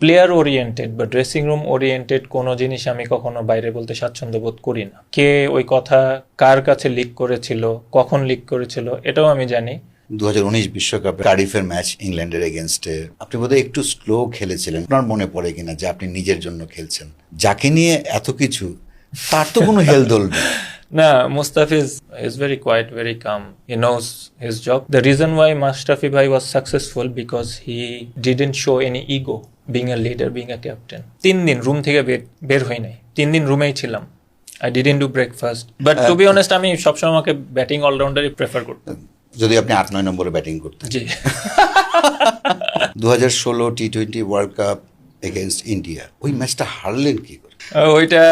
Player oriented বা dressing room oriented কোনো জিনিস আমি কখনো বাইরে বলতে স্বাচ্ছন্দ্য বোধ করি না। কে ওই কথা কার কাছে লিক করেছিল, কখন লিক করেছিল, এটাও আমি জানি। 2019 বিশ্বকাপে কার্ডিফের ম্যাচ ইংল্যান্ডের এগেনস্টে আপনি বোধহয় একটু স্লো খেলেছিলেন। আপনার মনে পড়ে কিনা যে আপনি নিজের জন্য খেলছেন, যাকে নিয়ে এত কিছু, তার তো কোনো হেলদোল নেই। না, Mustafiz is very quiet, very calm. He knows his job. The reason why Mustafi bhai was successful because he didn't show any ego being a leader, being a captain. 3 দিন রুম থেকে বের হই নাই, 3 দিন রুমেই ছিলাম। I didn't do breakfast. But to be honest, আমি সবসময় আমাকে ব্যাটিং অলরাউন্ডারই প্রেফার করতাম। যদি আপনি 8-9 নম্বরে ব্যাটিং করতেন। জি। 2016 টি-20 ওয়ার্ল্ড কাপ এগেনস্ট ইন্ডিয়া, ওই ম্যাচটা হারলেন কি করে? ওইটা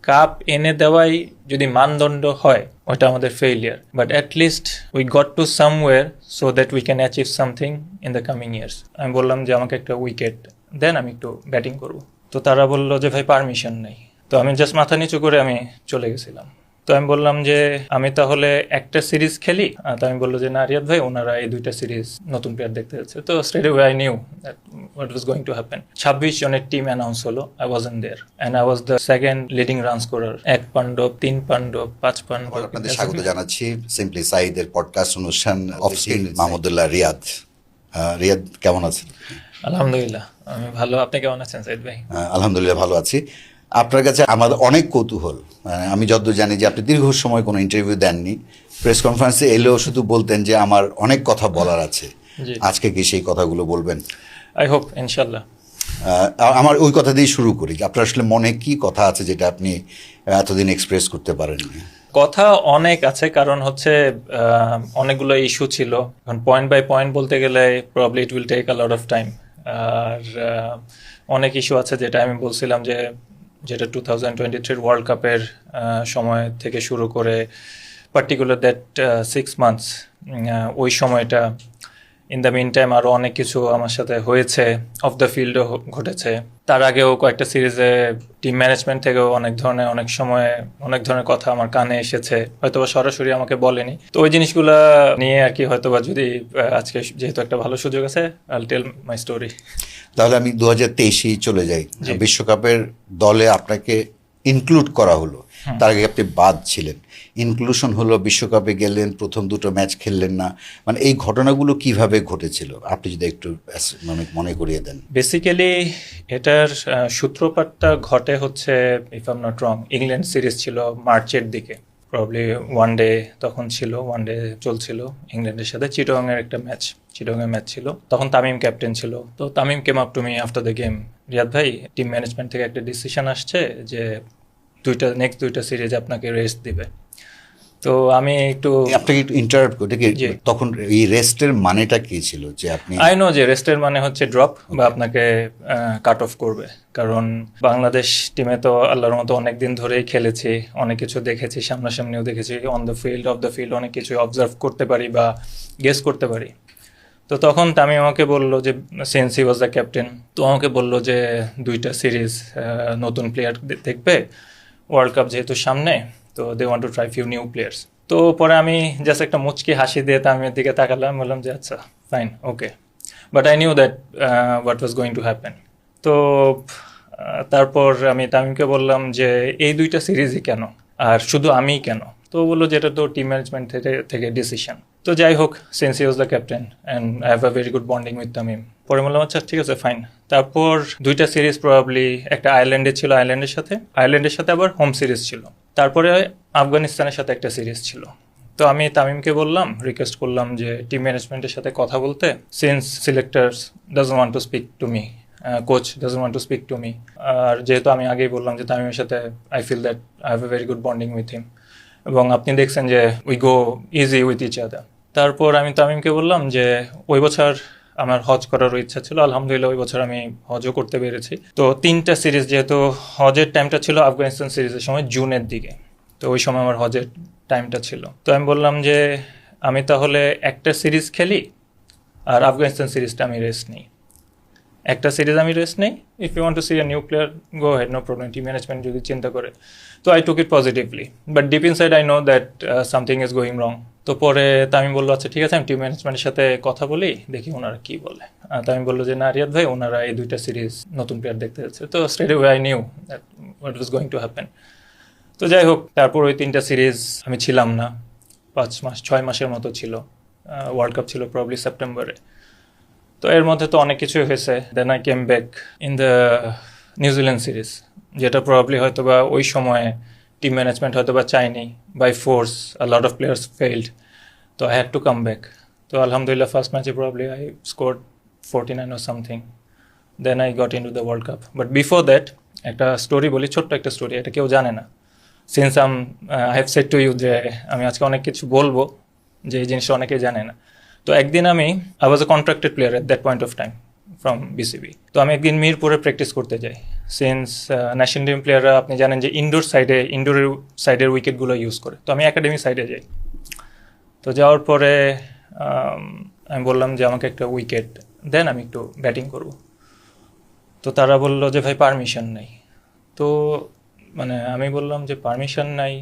কাপ এনে দেওয়াই যদি মানদণ্ড হয়, ওটা আমাদের failure. But at least we got to somewhere so that we can achieve something in the coming years. আমি বললাম যে আমাকে একটা উইকেট দেন, আমি একটু ব্যাটিং করব। তো তারা বললো যে ভাই পারমিশন নেই। তো আমি জাস্ট মাথা নিচু করে আমি চলে গেছিলাম। তো আমি বললাম যে আমি তাহলে একটা সিরিজ খেলি। তো আমি বললো যে না রিয়াদ ভাই, ওনারা এই 2টা সিরিজ নতুন প্লেয়ার দেখতে যাচ্ছে। তো straight away I knew that what was going to happen. 26 জনের টিম অ্যানাউন্স হলো। I wasn't there and I was the second leading run scorer. 1 Pandav, 3 Pandav, 5 Pandav. আপনাদের স্বাগত জানাচ্ছি সিম্পলি সাইদের পডকাস্ট অনুষ্ঠান অফ স্ক্রিন। মাহমুদুল্লাহ রিয়াদ। রিয়াদ কেমন আছেন? আলহামদুলিল্লাহ আমি ভালো। আপনি কেমন আছেন সাইদ ভাই? আলহামদুলিল্লাহ ভালো আছি। আপনার কাছে আমাদের অনেক কৌতূহল। আমি যতদূর জানি যে আপনি দীর্ঘ সময় কোনো ইন্টারভিউ দেননি, প্রেস কনফারেন্সে এলেও শুধু বলতেন যে আমার অনেক কথা বলার আছে। আজকে কি সেই কথাগুলো বলবেন? আই হোপ, ইনশাল্লাহ। আমার ওই কথা দিয়ে শুরু করি। আপনার আসলে মনে কি কথা আছে যেটা আপনি এতদিন এক্সপ্রেস করতে পারেননি? কথা অনেক আছে, কারণ হচ্ছে অনেকগুলো ইস্যু ছিল। এখন পয়েন্ট বাই পয়েন্ট বলতে গেলে probably it will take a lot of time. আর অনেক ইস্যু আছে যেটা আমি বলছিলাম যে যেটা 2023 ওয়ার্ল্ড কাপের সময় থেকে শুরু করে পার্টিকুলার দ্যাট 6 মান্থস, ওই সময়টা। ইন দ্য মিন টাইম আরও অনেক কিছু আমার সাথে হয়েছে, অফ দ্য ফিল্ডও ঘটেছে। তার আগেও কয়েকটা সিরিজে টিম ম্যানেজমেন্ট থেকেও অনেক সময় অনেক ধরনের কথা আমার কানে এসেছে, হয়তোবা সরাসরি আমাকে বলেনি। তো ওই জিনিসগুলো নিয়ে আর কি, হয়তোবা যদি আজকে যেহেতু একটা ভালো সুযোগ আছে, I will tell my story. তাহলে আমি 2023 চলে যাই। বিশ্বকাপের দলে আপনাকে ইনক্লুড করা হলো, তার আগে আপনি বাদ ছিলেন। ইনক্লুশন হলো, বিশ্বকাপে গেলেন, প্রথম 2টো ম্যাচ খেললেন না। মানে এই ঘটনাগুলো কিভাবে ঘটেছিল আপনি যদি একটু মনে করিয়ে দেন। বেসিক্যালি এটার সূত্রপাতটা ঘটে হচ্ছে, if I am not wrong, England series ছিল মার্চের দিকে। প্রবলি ওয়ানডে তখন ছিল, ওয়ানডে চলছিল ইংল্যান্ডের সাথে। চিটাগংয়ের একটা ম্যাচ, চিটাগংয়ের ম্যাচ ছিল তখন। তামিম ক্যাপ্টেন ছিল। তো Tamim came up to me after the game, Riyad ভাই টিম ম্যানেজমেন্ট থেকে একটা ডিসিশন আসছে যে নেক্সট 2টা সিরিজ আপনাকে রেস্ট দিবে। তো আমি আপনাকে একটু ইন্টারাপ্ট করতে কি, তখন এই রেস্টের মানেটা কি ছিল? যে আপনি আই নো যে রেস্টের মানে হচ্ছে ড্রপ বা আপনাকে কাট অফ করবে। কারণ বাংলাদেশ টিমে তো আল্লাহর মতো অনেক দিন ধরেই খেলেছি, অনেক কিছু দেখেছি, সামনাসামনিও দেখেছি, on the field of the field অনেক কিছু অবজার্ভ করতে পারি বা গেস করতে পারি। তো তখন তামিম আমাকে বললো যে, since he was the captain, তো আমাকে বললো যে 2টা সিরিজ নতুন প্লেয়ার দেখবে, ওয়ার্ল্ড কাপ যেহেতু সামনে, তো they want to try few new players. তো পরে আমি জাস্ট একটা মুচকি হাসি দিয়ে তামিমের দিকে তাকালাম, বললাম যে আচ্ছা fine, okay. But I knew that what was going to happen. তো তারপর আমি তামিমকে বললাম যে এই 2টা সিরিজই কেন, আর শুধু আমিই কেন? তো বললো যে এটা তো টিম ম্যানেজমেন্ট থেকে ডিসিশন। তো যাই হোক, since he was the captain and I have a very good bonding with Tamim. পরে বললাম আচ্ছা ঠিক আছে ফাইন। তারপর 2টা সিরিজ প্রবাবলি একটা আয়ারল্যান্ডে ছিল, আয়ারল্যান্ডের সাথে আবার হোম সিরিজ ছিল। তারপরে আফগানিস্তানের সাথে একটা সিরিজ ছিল। তো আমি তামিমকে বললাম, রিকোয়েস্ট করলাম যে টিম ম্যানেজমেন্টের সাথে কথা বলতে, since selectors doesn't want to speak to me, coach doesn't want to speak to me. আর যেহেতু আমি আগেই বললাম যে তামিমের সাথে I feel that I have a very good bonding with him, এবং আপনি দেখছেন যে we go easy with each other. তারপর আমি তামিমকে বললাম যে ওই বছর আমার হজ করারও ইচ্ছা ছিল, আলহামদুলিল্লাহ ওই বছর আমি হজও করতে পেরেছি। তো 3টা সিরিজ, যেহেতু হজের টাইমটা ছিল আফগানিস্তান সিরিজের সময় জুনের দিকে, তো ওই সময় আমার হজের টাইমটা ছিল। তো আমি বললাম যে আমি তাহলে একটা সিরিজ খেলি আর আফগানিস্তান সিরিজটা আমি রেস্ট নিই। একটা সিরিজ আমি রেস্ট নেই, if you want to see a new player go ahead, no problem, team management যদি চিন্তা করে। তো I took it positively, but deep inside I know that something is going wrong. তো পরে তামিম বললো আচ্ছা ঠিক আছে, আমি টিম ম্যানেজমেন্টের সাথে কথা বলি, দেখি ওনারা কি বলে। তামিম বললো যে না রিয়াদ ভাই, ওনারা এই 2টা সিরিজ নতুন প্লেয়ার দেখতে যাচ্ছে। তো straight way I knew that what was going to happen. তো যাই হোক, তারপর ওই 3টা সিরিজ আমি ছিলাম না, 6 মাসের মতো ছিল। ওয়ার্ল্ড কাপ ছিল প্রবলি সেপ্টেম্বরে। তো এর মধ্যে তো অনেক কিছুই হয়েছে। Then I came back in the New Zealand series, যেটা প্রবাবলি হয়তো বা ওই সময়ে টিম ম্যানেজমেন্ট হয়তো বা চায়নি, by force a lot of players failed. তো I had to come back. তো আলহামদুলিল্লাহ ফার্স্ট ম্যাচে probably I scored 49 or something. Then I got into the world cup. But before that একটা স্টোরি বলি, ছোট্ট একটা স্টোরি, এটা কেউ জানে না। Since I have said to you যে আমি আজকে অনেক কিছু বলবো যে এই জিনিসটা অনেকেই জানে না। তো একদিন I was A contracted player at that point of time from BCB. তো আমি একদিন মিরপুরে প্র্যাকটিস করতে যাই। সিন্স ন্যাশনাল টিম প্লেয়াররা আপনি জানেন যে ইনডোরের সাইডের উইকেটগুলো ইউজ করে। তো আমি একাডেমি সাইডে যাই। তো যাওয়ার পরে আমি বললাম যে আমাকে একটা উইকেট দেন, আমি একটু ব্যাটিং করব। তো তারা বললো যে ভাই পারমিশন নেই। তো মানে আমি বললাম যে পারমিশন নাই,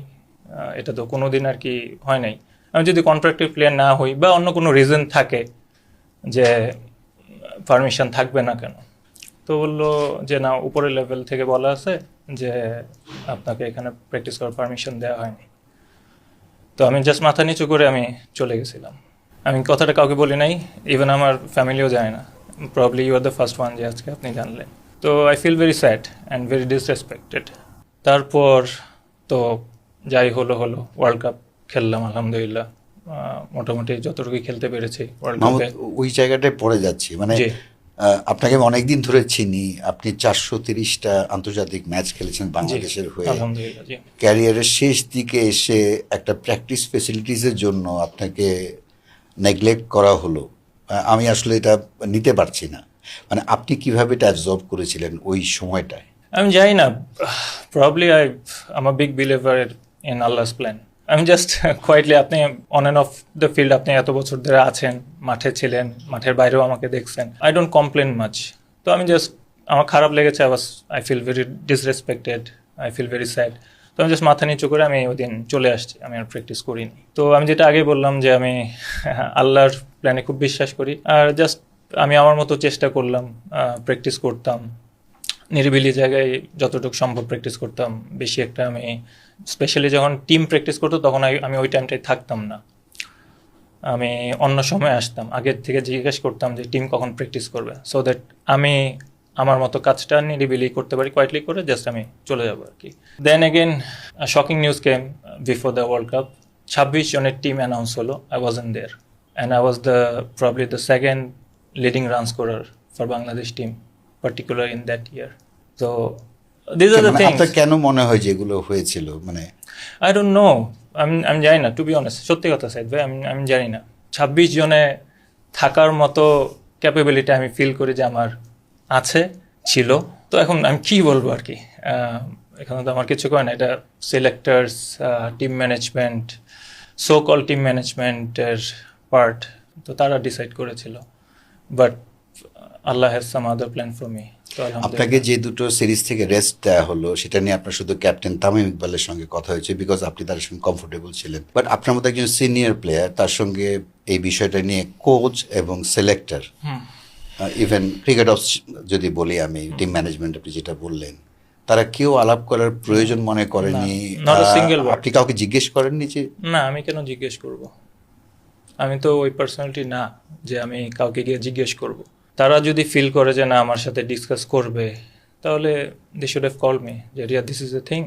এটা তো কোনো দিন আর কি হয় নাই। আমি যদি কন্ট্রাক্টেড প্লেয়ার না হই বা অন্য কোনো রিজন থাকে যে পারমিশন থাকবে না কেন, তো বললো যে না, উপরের লেভেল থেকে বলা আছে যে আপনাকে এখানে প্র্যাকটিস করার পারমিশন দেওয়া হয়নি। তো আমি জাস্ট মাথা নিচু করে আমি চলে গেছিলাম। আমি কথাটা কাউকে বলি নাই, ইভেন আমার ফ্যামিলিও জানে না। Probably you are the first one যে আজকে আপনি জানলেন। তো I feel very sad and very disrespected. তারপর তো যাই হলো ওয়ার্ল্ড কাপ খেললাম আলহামদুলিল্লাহ, মোটামুটি যতটুকু খেলতে পেরেছি ওয়ার্ল্ড কাপে। ওই জায়গাটায় পড়ে যাচ্ছি, মানে আপনাকে আমি অনেকদিন ধরে চিনি। আপনি 430টা আন্তর্জাতিক ম্যাচ খেলেছেন বাংলাদেশের হয়ে। আলহামদুলিল্লাহ জি। ক্যারিয়ারের শেষ দিকে এসে একটা প্র্যাকটিস ফেসিলিটিসের জন্য আপনাকে নেগলেক্ট করা হলো। আমি আসলে এটা নিতে পারছি না। মানে আপনি কিভাবে এটা অ্যাবজর্ব করেছিলেন ওই সময়টায়? আমি জানি না, probably um a big believer in Allah's plan. আমি জাস্ট কোয়াইটলি, আপনি on and off the field আপনি এত বছর ধরে আছেন, মাঠে ছিলেন, মাঠের বাইরেও আমাকে দেখছেন। I don't complain much. তো আমি জাস্ট, আমার খারাপ লেগেছে, I feel very disrespected, I feel very sad. তো আমি জাস্ট মাথা নিচু করে আমি ওই দিন চলে আসছি, আমি আর প্র্যাকটিস করিনি। তো আমি যেটা আগে বললাম যে আমি আল্লাহর প্ল্যানে খুব বিশ্বাস করি, আর জাস্ট আমি আমার মতো চেষ্টা করলাম, প্র্যাকটিস করতাম নিরিবিলি জায়গায় যতটুকু সম্ভব প্র্যাকটিস করতাম। বেশি একটা আমি স্পেশালি যখন টিম প্র্যাকটিস করতো তখন আমি ওই টাইমটায় থাকতাম না, আমি অন্য সময় আসতাম। আগের থেকে জিজ্ঞেস করতাম যে টিম কখন প্র্যাকটিস করবে, সো দ্যাট আমি আমার মতো কাজটা নিরিবিলি করতে পারি, কোয়াইটলি করে জাস্ট আমি চলে যাবো আর কি। Then again shocking news came before the world cup. 26 জনের টিম অ্যানাউন্স হলো, I wasn't there and I was probably the second leading run scorer for Bangladesh team particular in that year. So these are the things. আপনার কেন মনে হয় যে এগুলো হয়েছিল? মানে I don't know. আমি জানি না, টু বি অনেস্ট, সত্যি কথা সাইদ ভাই, আমি জানি না। 26 জনে থাকার মতো ক্যাপাবিলিটি আমি ফিল করি যে আমার আছে, ছিল। তো এখন আমি কি বলবো আর কি, এখানে তো আমার কিছু করে না। এটা selectors, team management, so call team ম্যানেজমেন্টের পার্ট, তো তারা ডিসাইড করেছিল। But Allah has some other plan for me. আপনাকে যে দুটো সিরিজ থেকে রেস্ট দেওয়া হলো সেটা নিয়ে আপনার শুধু ক্যাপ্টেন তামিম ইকবালের সঙ্গে কথা হয়েছে, বিকজ আপনি তার সঙ্গে কমফোর্টেবল ছিলেন। বাট আপনার মতো একজন সিনিয়র প্লেয়ার, তার সঙ্গে এই বিষয়টা নিয়ে কোচ এবং সিলেক্টর, ইভেন ক্রিকেট অফ যদি বলি আমি, টিম ম্যানেজমেন্ট আপনি যেটা বললেন, তারা কেউ আলাপ করার প্রয়োজন মনে করেনি? আপনি কাউকে জিজ্ঞেস করেননি? যে না, আমি কেন জিজ্ঞেস করব? আমি তো ওই পার্সোনালিটি না যে আমি কাউকে গিয়ে জিজ্ঞেস করব। তারা যদি ফিল করে যে না আমার সাথে ডিসকাস করবে, তাহলে they should have call me যে Riyad this is a thing,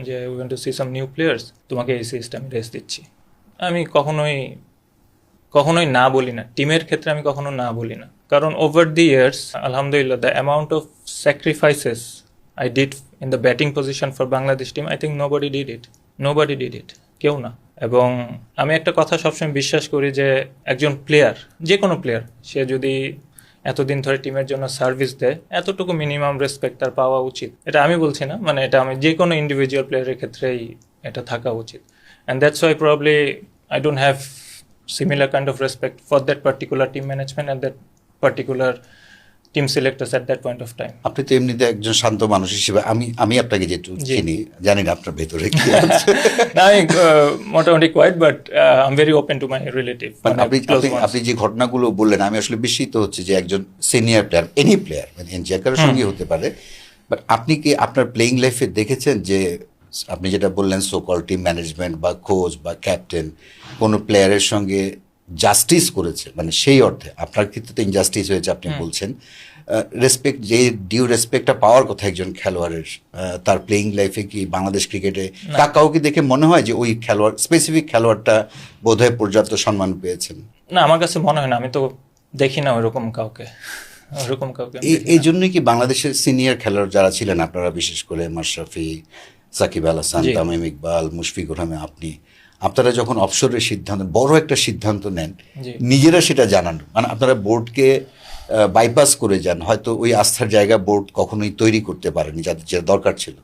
যে we want to see some new players, তোমাকে এই সিরিজটা আমি রেস্ট দিচ্ছি। আমি কখনোই না বলি না, টিমের ক্ষেত্রে আমি কখনো না বলি না। কারণ ওভার দি ইয়ার্স আলহামদুলিল্লাহ the amount of sacrifices I did in the batting position for Bangladesh team, I think nobody did it, কেউ না। এবং আমি একটা কথা সবসময় বিশ্বাস করি যে একজন প্লেয়ার, যে কোনো প্লেয়ার, সে যদি এতদিন ধরে টিমের জন্য সার্ভিস দেয়, এতটুকু মিনিমাম রেসপেক্ট তার পাওয়া উচিত। এটা আমি বলছি না, মানে এটা আমি যে কোনো ইন্ডিভিজুয়াল প্লেয়ারের ক্ষেত্রেই এটা থাকা উচিত। And that's why probably I don't have similar kind of respect for that particular team management and that particular team selectors at that point of time. আপনি তো এমনিতে একজন শান্ত মানুষ হিসেবে আমি আপনাকে যেটু জি। চিনি, জানি না আপনার ভেতরে কি আছে। না, আমি মোটামুটি quite, but I am very open to my relative. মানে আপনি যে ঘটনাগুলো বললেন, আমি আসলে বিস্মিত হচ্ছি যে একজন সিনিয়র প্লেয়ার, এনি প্লেয়ার, মানে এনজিআর কারোর সঙ্গে হতে পারে, বাট আপনি কি আপনার প্লেইং লাইফে দেখেছেন যে আপনি যেটা বললেন সো কল টিম ম্যানেজমেন্ট বা কোচ বা ক্যাপ্টেন কোনো প্লেয়ারের সঙ্গে জাস্টিস করেছে, মানে সেই অর্থে আপনার ক্ষেত্রে তো ইনজাস্টিস হয়েছে আপনি বলছেন, রেসপেক্ট, যে ডিউ রেসপেক্টটা পাওয়ার কথা একজন খেলোয়াড়ের তার প্লেইং লাইফে কি বাংলাদেশ ক্রিকেটে কাউকে দেখে মনে হয় যে ওই খেলোয়াড়, স্পেসিফিক খেলোয়াড়টা বোধহয় পর্যাপ্ত সম্মান পেয়েছেন? না, আমার কাছে মনে হয় না, আমি তো দেখি না ওরকম কাউকে, ওরকম কাউকে আমি দেখি না। এই জন্যই কি বাংলাদেশের সিনিয়র খেলোয়াড় যারা ছিলেন আপনারা, বিশেষ করে মাশরাফি, সাকিব আল হাসান, জি। তামিম ইকবাল, মুশফিকুর রহমান, আপনারা যখন অবসরের সিদ্ধান্ত, বড় একটা সিদ্ধান্ত নেন, জি। নিজেরা সেটা জানান, মানে আপনারা বোর্ডকে বাইপাস করে যান, হয়তো ওই আস্থার জায়গা বোর্ড কখনোই তৈরি করতে পারেনি যাদের যেটা দরকার ছিল।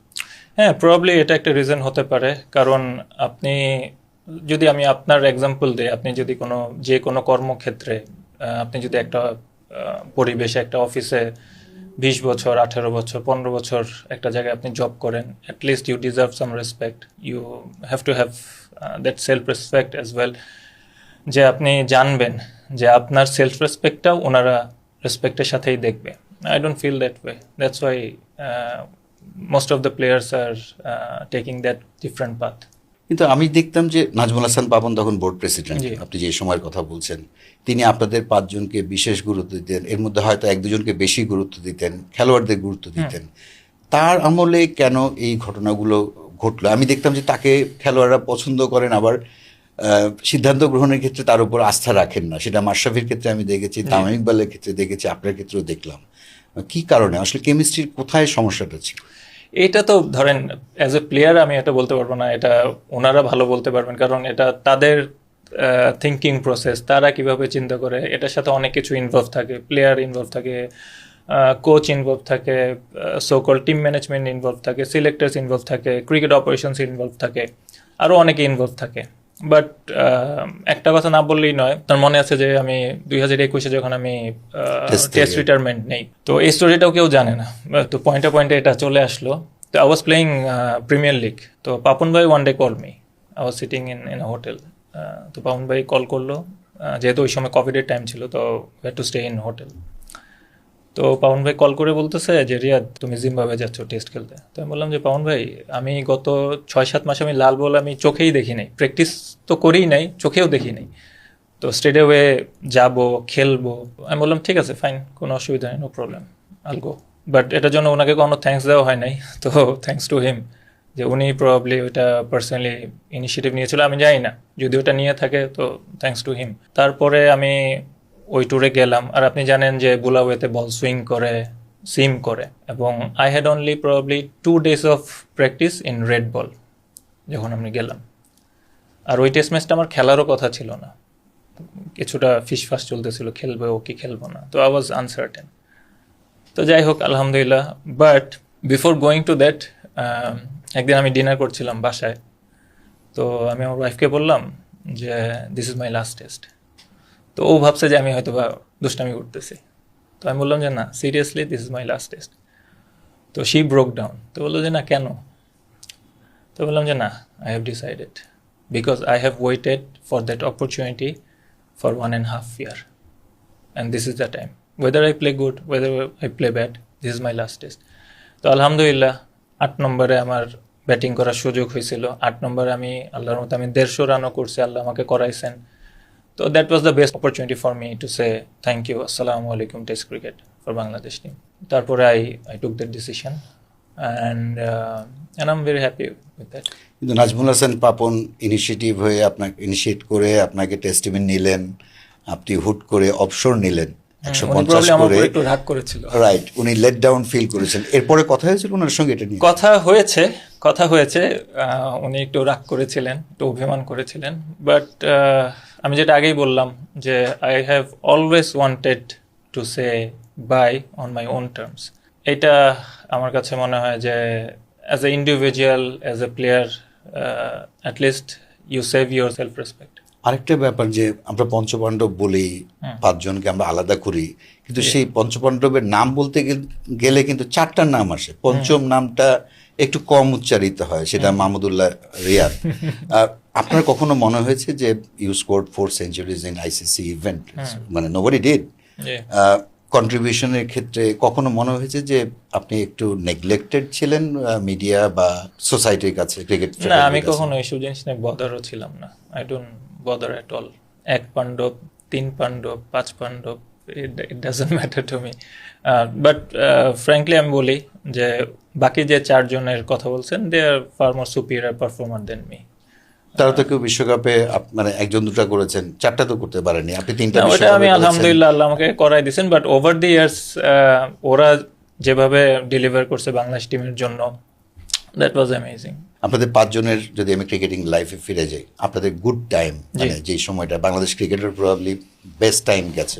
হ্যাঁ, প্রবাবলি এটা একটা রিজন হতে পারে, কারণ আপনি যদি, আমি আপনার এক্সাম্পল দিই, আপনি যদি যে কোনো কর্মক্ষেত্রে আপনি যদি একটা পরিবেশে, একটা অফিসে 20 বছর, 18 বছর, 15 বছর একটা জায়গায় আপনি জব করেন, at least you deserve some respect, you have to have that self respect as well, যে আপনি জানবেন যে আপনার সেলফ রেসপেক্টটাও ওনারা রেসপেক্টের সাথেই দেখবে। I don't feel that way, that's why most of the players are taking that different path. কিন্তু আমি দেখতাম যে নাজমুল হাসান পাপন তখন বোর্ড প্রেসিডেন্ট, জি। আপনি যে সময়ের কথা বলছেন, তিনি আপনাদের 5 জনকে বিশেষ গুরুত্ব দিতেন, এর মধ্যে হয়তো 1-2 জনকে বেশি গুরুত্ব দিতেন, খেলোয়াড়দের গুরুত্ব দিতেন। তার আমলে কেন এই ঘটনাগুলো ঘটলো? আমি দেখতাম যে তাকে খেলোয়াড়রা পছন্দ করেন, আবার সিদ্ধান্ত গ্রহণের ক্ষেত্রে তার উপর আস্থা রাখেন না। সেটা মাশরাফির ক্ষেত্রে আমি দেখেছি, তামিম ইকবালের ক্ষেত্রে দেখেছি, আপনার ক্ষেত্রেও দেখলাম। কি কারণে আসলে কেমিস্ট্রির কোথায় সমস্যাটা ছিল? এটা তো ধরেন অ্যাজ এ প্লেয়ার আমি এটা বলতে পারবো না, এটা ওনারা ভালো বলতে পারবেন, কারণ এটা তাদের থিঙ্কিং প্রসেস, তারা কিভাবে চিন্তা করে, এটার সাথে অনেক কিছু ইনভলভ থাকে, প্লেয়ার ইনভলভ থাকে, কোচ ইনভলভ থাকে, সোকল টিম ম্যানেজমেন্ট ইনভলভ থাকে, সিলেক্টার্স ইনভলভ থাকে, ক্রিকেট অপারেশনস ইনভলভ থাকে, আরও অনেকে ইনভলভ থাকে। বাট একটা কথা না বললেই নয়, তার মনে আছে যে আমি 2021-এ যখন আমি টেস্ট রিটায়ারমেন্ট নেই, তো এই স্টোরিটাও কেউ জানে না, তো পয়েন্টে এটা চলে আসলো। তো I was playing premier league, তো পাপন ভাই one day call me, I was sitting in a hotel, তো পাপন ভাই কল করলো, যেহেতু ওই সময় কোভিডের টাইম ছিল, তো had to stay in hotel. তো পাবন ভাই কল করে বলতেছে যে রিয়াদ তুমি জিম্বাবুয়ে যাচ্ছ টেস্ট খেলতে। তো আমি বললাম যে পাবন ভাই, আমি গত 6-7 মাস আমি লাল বল আমি চোখেই দেখি নাই, প্র্যাকটিস তো করেই নাই, চোখেও দেখি নাই, তো স্টেডিয়ামে যাবো, খেলবো। আমি বললাম ঠিক আছে, ফাইন, কোনো অসুবিধা নেই, no problem, I'll go. But এটার জন্য ওনাকে কোনো থ্যাঙ্কস দেওয়া হয় নাই, তো থ্যাঙ্কস টু হিম, যে উনি প্রবাবলি ওইটা পার্সোনালি ইনিশিয়েটিভ নিয়েছিল, আমি জানি না, যদি ওটা নিয়ে থাকে তো থ্যাঙ্কস টু হিম। তারপরে আমি ওই ট্যুরে গেলাম, আর আপনি জানেন যে বুলাওয়েতে বল সুইং করে, সিম করে, এবং I had only probably 2 days of practice in red ball যখন আমি গেলাম। আর ওই টেস্ট ম্যাচটা আমার খেলারও কথা ছিল না, কিছুটা ফিসফাস চলতেছিল, খেলবে ও কি খেলবো না, তো আই ওয়াজ আনসার্টেন। তো যাই হোক, আলহামদুলিল্লাহ। But before going to that, একদিন আমি ডিনার করছিলাম বাসায়, তো আমি আমার ওয়াইফকে বললাম যে this is my last test. তো ও ভাবছে যে আমি হয়তো বা দুষ্টামি করতেছি, তো আমি বললাম যে না, seriously this is my last test. তো শি ব্রোক ডাউন, তো বললো যে না কেন, তো বললাম যে না, I have decided, because I have waited for that opportunity for 1.5 year, and this is the time, weather I play good, weather I play bad, this is my last test. তো আলহামদুলিল্লাহ 8 নম্বরে আমার ব্যাটিং করার সুযোগ হয়েছিল, 8 নম্বরে আমি আল্লাহর মতো আমি 150 রানও করছি, আল্লাহ আমাকে করাইছেন। So that was the best opportunity for me to say thank you, assalamu alaikum test cricket for Bangladesh team. তারপরে I took that decision, and I'm very happy with that. কিন্তু নাজমুল হাসান পাপন ইনিশিয়েট করে আপনাকে টেস্ট টিমে নিলেন, আপনি হুট করে অবসর নিলেন 150 করে, একটু রাগ করেছিল, রাইট, উনি লেট ডাউন ফিল করেছেন। এরপরে কথা হয়েছিল ওনার সঙ্গে এটা নিয়ে? কথা হয়েছে, উনি একটু রাগ করেছিলেন, একটু অভিমান করেছিলেন, বাট আমি যেটা আগেই বললাম যে I have always wanted to say bye on my own terms. এটা আমার কাছে মনে হয় যে as a individual, as a player, at least you save your self respect. আরেকটা ব্যাপার যে আমরা পঞ্চপাণ্ডব বলি, পাঁচজনকে আমরা আলাদা করি, কিন্তু সেই পঞ্চপাণ্ডবের নাম বলতে গেলে কিন্তু চারটার নাম আসে। পঞ্চম নামটা একটু কম উচ্চারিত হয়, সেটা মাহমুদুল্লাহ রিয়াদ। আপনার কখনো মনে হয়েছে যে you scored 4 centuries in ICC event, মানে নোবডি ডিড, কন্ট্রিবিউশনের ক্ষেত্রে কখনো মনে হয়েছে যে আপনি একটু নেগলেক্টেড ছিলেন মিডিয়া বা সোসাইটির কাছে, ক্রিকেট? না, আমি কখনো এইসব জিনিস নিয়ে বদারও ছিলাম না। I don't bother at all. 1 Pandav, 3 Pandav, 5 Pandav, it doesn't matter to me. But frankly আমি বলি যে বাকি যে 4 জনের কথা বলছেন, they are far more superior performer than me. তারা তো কেউ বিশ্বকাপে মানে 1-2টা করেছেন, 4টা তো করতে পারেনি, আপনি 3টা। ওটা আমি আলহামদুলিল্লাহ, আল্লাহ আমাকে করাই দিয়েছেন। বাট ওভার দি ইয়ার্স ওরা যেভাবে ডেলিভার করছে বাংলাদেশ টিমের জন্য, দ্যাট ওয়াজ অ্যামেজিং। আপনাদের 5 জনের যদি আমি ক্রিকেটিং লাইফে ফিরে যাই, আপনাদের গুড টাইম, মানে যে সময়টা বাংলাদেশ ক্রিকেটের প্রবাবলি বেস্ট টাইম গেছে,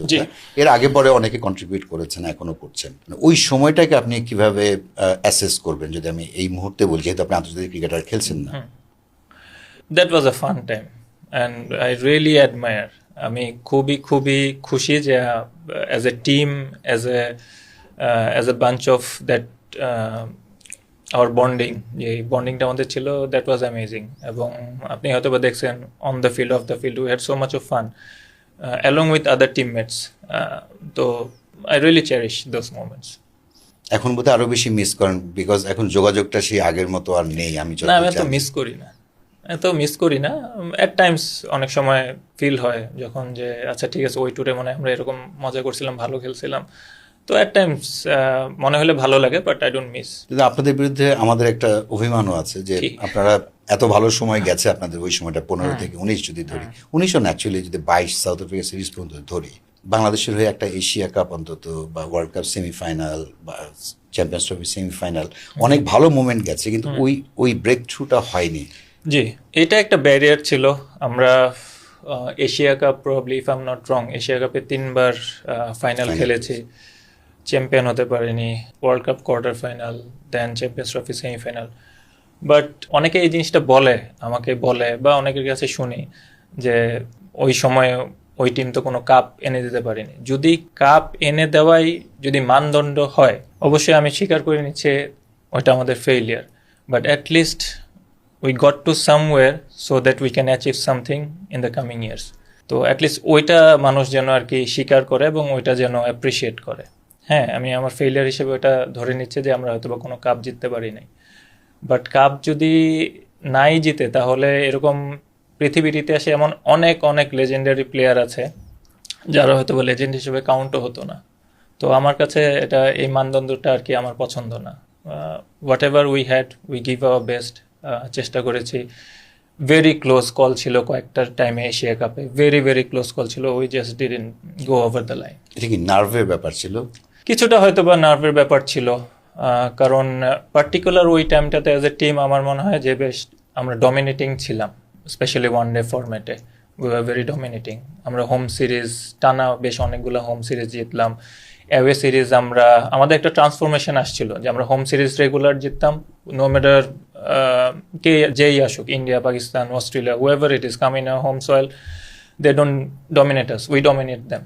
এর আগে পরে অনেকে কন্ট্রিবিউট করেছেন, এখনো করছেন, ওই সময়টাকে আপনি কিভাবে অ্যাসেস করবেন যদি আমি এই মুহূর্তে বলি, যেহেতু আপনি আন্তর্জাতিক ক্রিকেটার খেলছেন না? That was a fun time and I really admire. আমি খুবই খুশি যে as a team, as a bunch of that our bonding, যে বন্ডিংটা আমাদের ছিল, that was amazing. এবং আপনি হয়তো বা দেখছেন on the field, off the field, we had so much of fun along with other teammates. তো I really cherish those moments. এখন বোধহয় আরো বেশি মিস করেন, বিকজ এখন যোগাযোগটা সেই আগের মতো আর নেই। আমি এত মিস করি না। অ্যাট টাইমস অনেক সময় ফিল হয় যখন যে আচ্ছা ঠিক আছে, ওই ট্যুরে মনে হয় আমরা এরকম মজা করছিলাম, ভালো খেলছিলাম, তো অ্যাট টাইমস মনে হলে ভালো লাগে, বাট আই ডোন্ট মিস। কিন্তু আপনাদের বিরুদ্ধে আমাদের একটা অভিমানও আছে যে আপনারা এত ভালো সময় গেছে আপনাদের, ওই সময়টা 15 থেকে 19 যদি ধরি, 19ও ন্যাচুরালি যদি 22 সাউথ আফ্রিকা সিরিজ পর্যন্ত ধরি, বাংলাদেশের হয়ে একটা এশিয়া কাপ অন্তত বা ওয়ার্ল্ড কাপ সেমিফাইনাল বা চ্যাম্পিয়ন্স ট্রফি সেমিফাইনাল, অনেক ভালো মোমেন্ট গেছে, কিন্তু ওই ব্রেক থ্রুটা হয়নি। জি, এটা একটা ব্যারিয়ার ছিল। আমরা Asia cup, probably if I am not wrong, Asia কাপে 3বার ফাইনাল খেলেছি, চ্যাম্পিয়ন হতে পারিনি, world cup quarter final, then champions trophy semifinal. But অনেকে এই জিনিসটা আমাকে বলে বা অনেকের কাছে শুনি যে ওই সময় ওই টিম তো কোনো কাপ এনে দিতে পারেনি। যদি কাপ এনে দেওয়াই যদি মানদণ্ড হয়, অবশ্যই আমি স্বীকার করে নিচ্ছি ওইটা আমাদের failure, but at least we got to somewhere so that we can achieve something in the coming years. তো অ্যাটলিস্ট ওইটা মানুষ যেন আর কি স্বীকার করে এবং ওইটা যেন অ্যাপ্রিসিয়েট করে। হ্যাঁ, আমি আমার ফেইলিয়ার হিসেবে ওটা ধরে নিচ্ছে যে আমরা হয়তো বা কোনো কাপ জিততে পারি নাই, বাট কাপ যদি নাই জিতে, তাহলে এরকম পৃথিবীর ইতিহাসে এমন অনেক লেজেন্ডারি প্লেয়ার আছে যারা হয়তো বা লেজেন্ড হিসেবে কাউন্টও হতো না। তো আমার কাছে এটা, এই মানদণ্ডটা আর কি আমার পছন্দ না। What ever we had, we give our best, চেষ্টা করেছি। ভেরি ক্লোজ কল ছিল কয়েকটা টাইমে এশিয়া কাপে, ভেরি ক্লোজ কল ছিল, we just didn't go over the line. এটা কি নার্ভের ব্যাপার ছিল? কিছুটা হয়তো বা নার্ভের ব্যাপার ছিল, কারণ পার্টিকুলার ওই টাইমটাতে অ্যাজ এ টিম আমার মনে হয় যে বেশ আমরা ডমিনেটিং ছিলাম, স্পেশালি ওয়ান ডে ফরম্যাটে উই আর ভেরি ডমিনেটিং। আমরা হোম সিরিজ টানা বেশ অনেকগুলো হোম সিরিজ জিতলাম। অ্যাওয়ে সিরিজ আমাদের একটা ট্রান্সফরমেশন আসছিল যে আমরা হোম সিরিজ রেগুলার জিততাম, নো ম্যাটার কে যেই আসুক, India, Pakistan, Australia, whoever it is come in a home soil, they don't dominate us, we dominate them.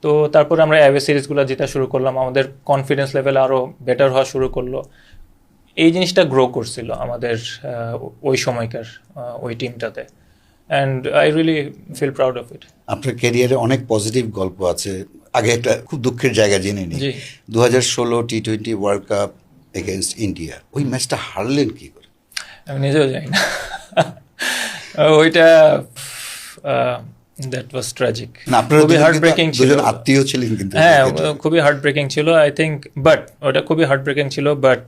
তো তারপরে আমরা অ্যাওয়ে সিরিজগুলো জিতা শুরু করলাম, আমাদের কনফিডেন্স লেভেল আরও বেটার হওয়া শুরু করলো। এই জিনিসটা গ্রো করছিল আমাদের ওই সময়কার ওই টিমটাতে, and I really feel proud of it. আপনার ক্যারিয়ারে অনেক পজিটিভ গল্প আছে। আগে একটা খুব দুঃখের জায়গা জেনে নিই, 2016 টি-20 ওয়ার্ল্ড কাপ এগেনস্ট ইন্ডিয়া, ওই ম্যাচটা হারলেন কি করে? আমি নিজেও জানি না, ওইটা দ্যাট ওয়াজ ট্র্যাজিক, খুবই হার্টব্রেকিং ছিল। আত্মীয় ছিলেন কিন্তু, হ্যাঁ, খুবই হার্টব্রেকিং ছিল আই থিঙ্ক, বাট ওটা খুবই হার্টব্রেকিং ছিল, but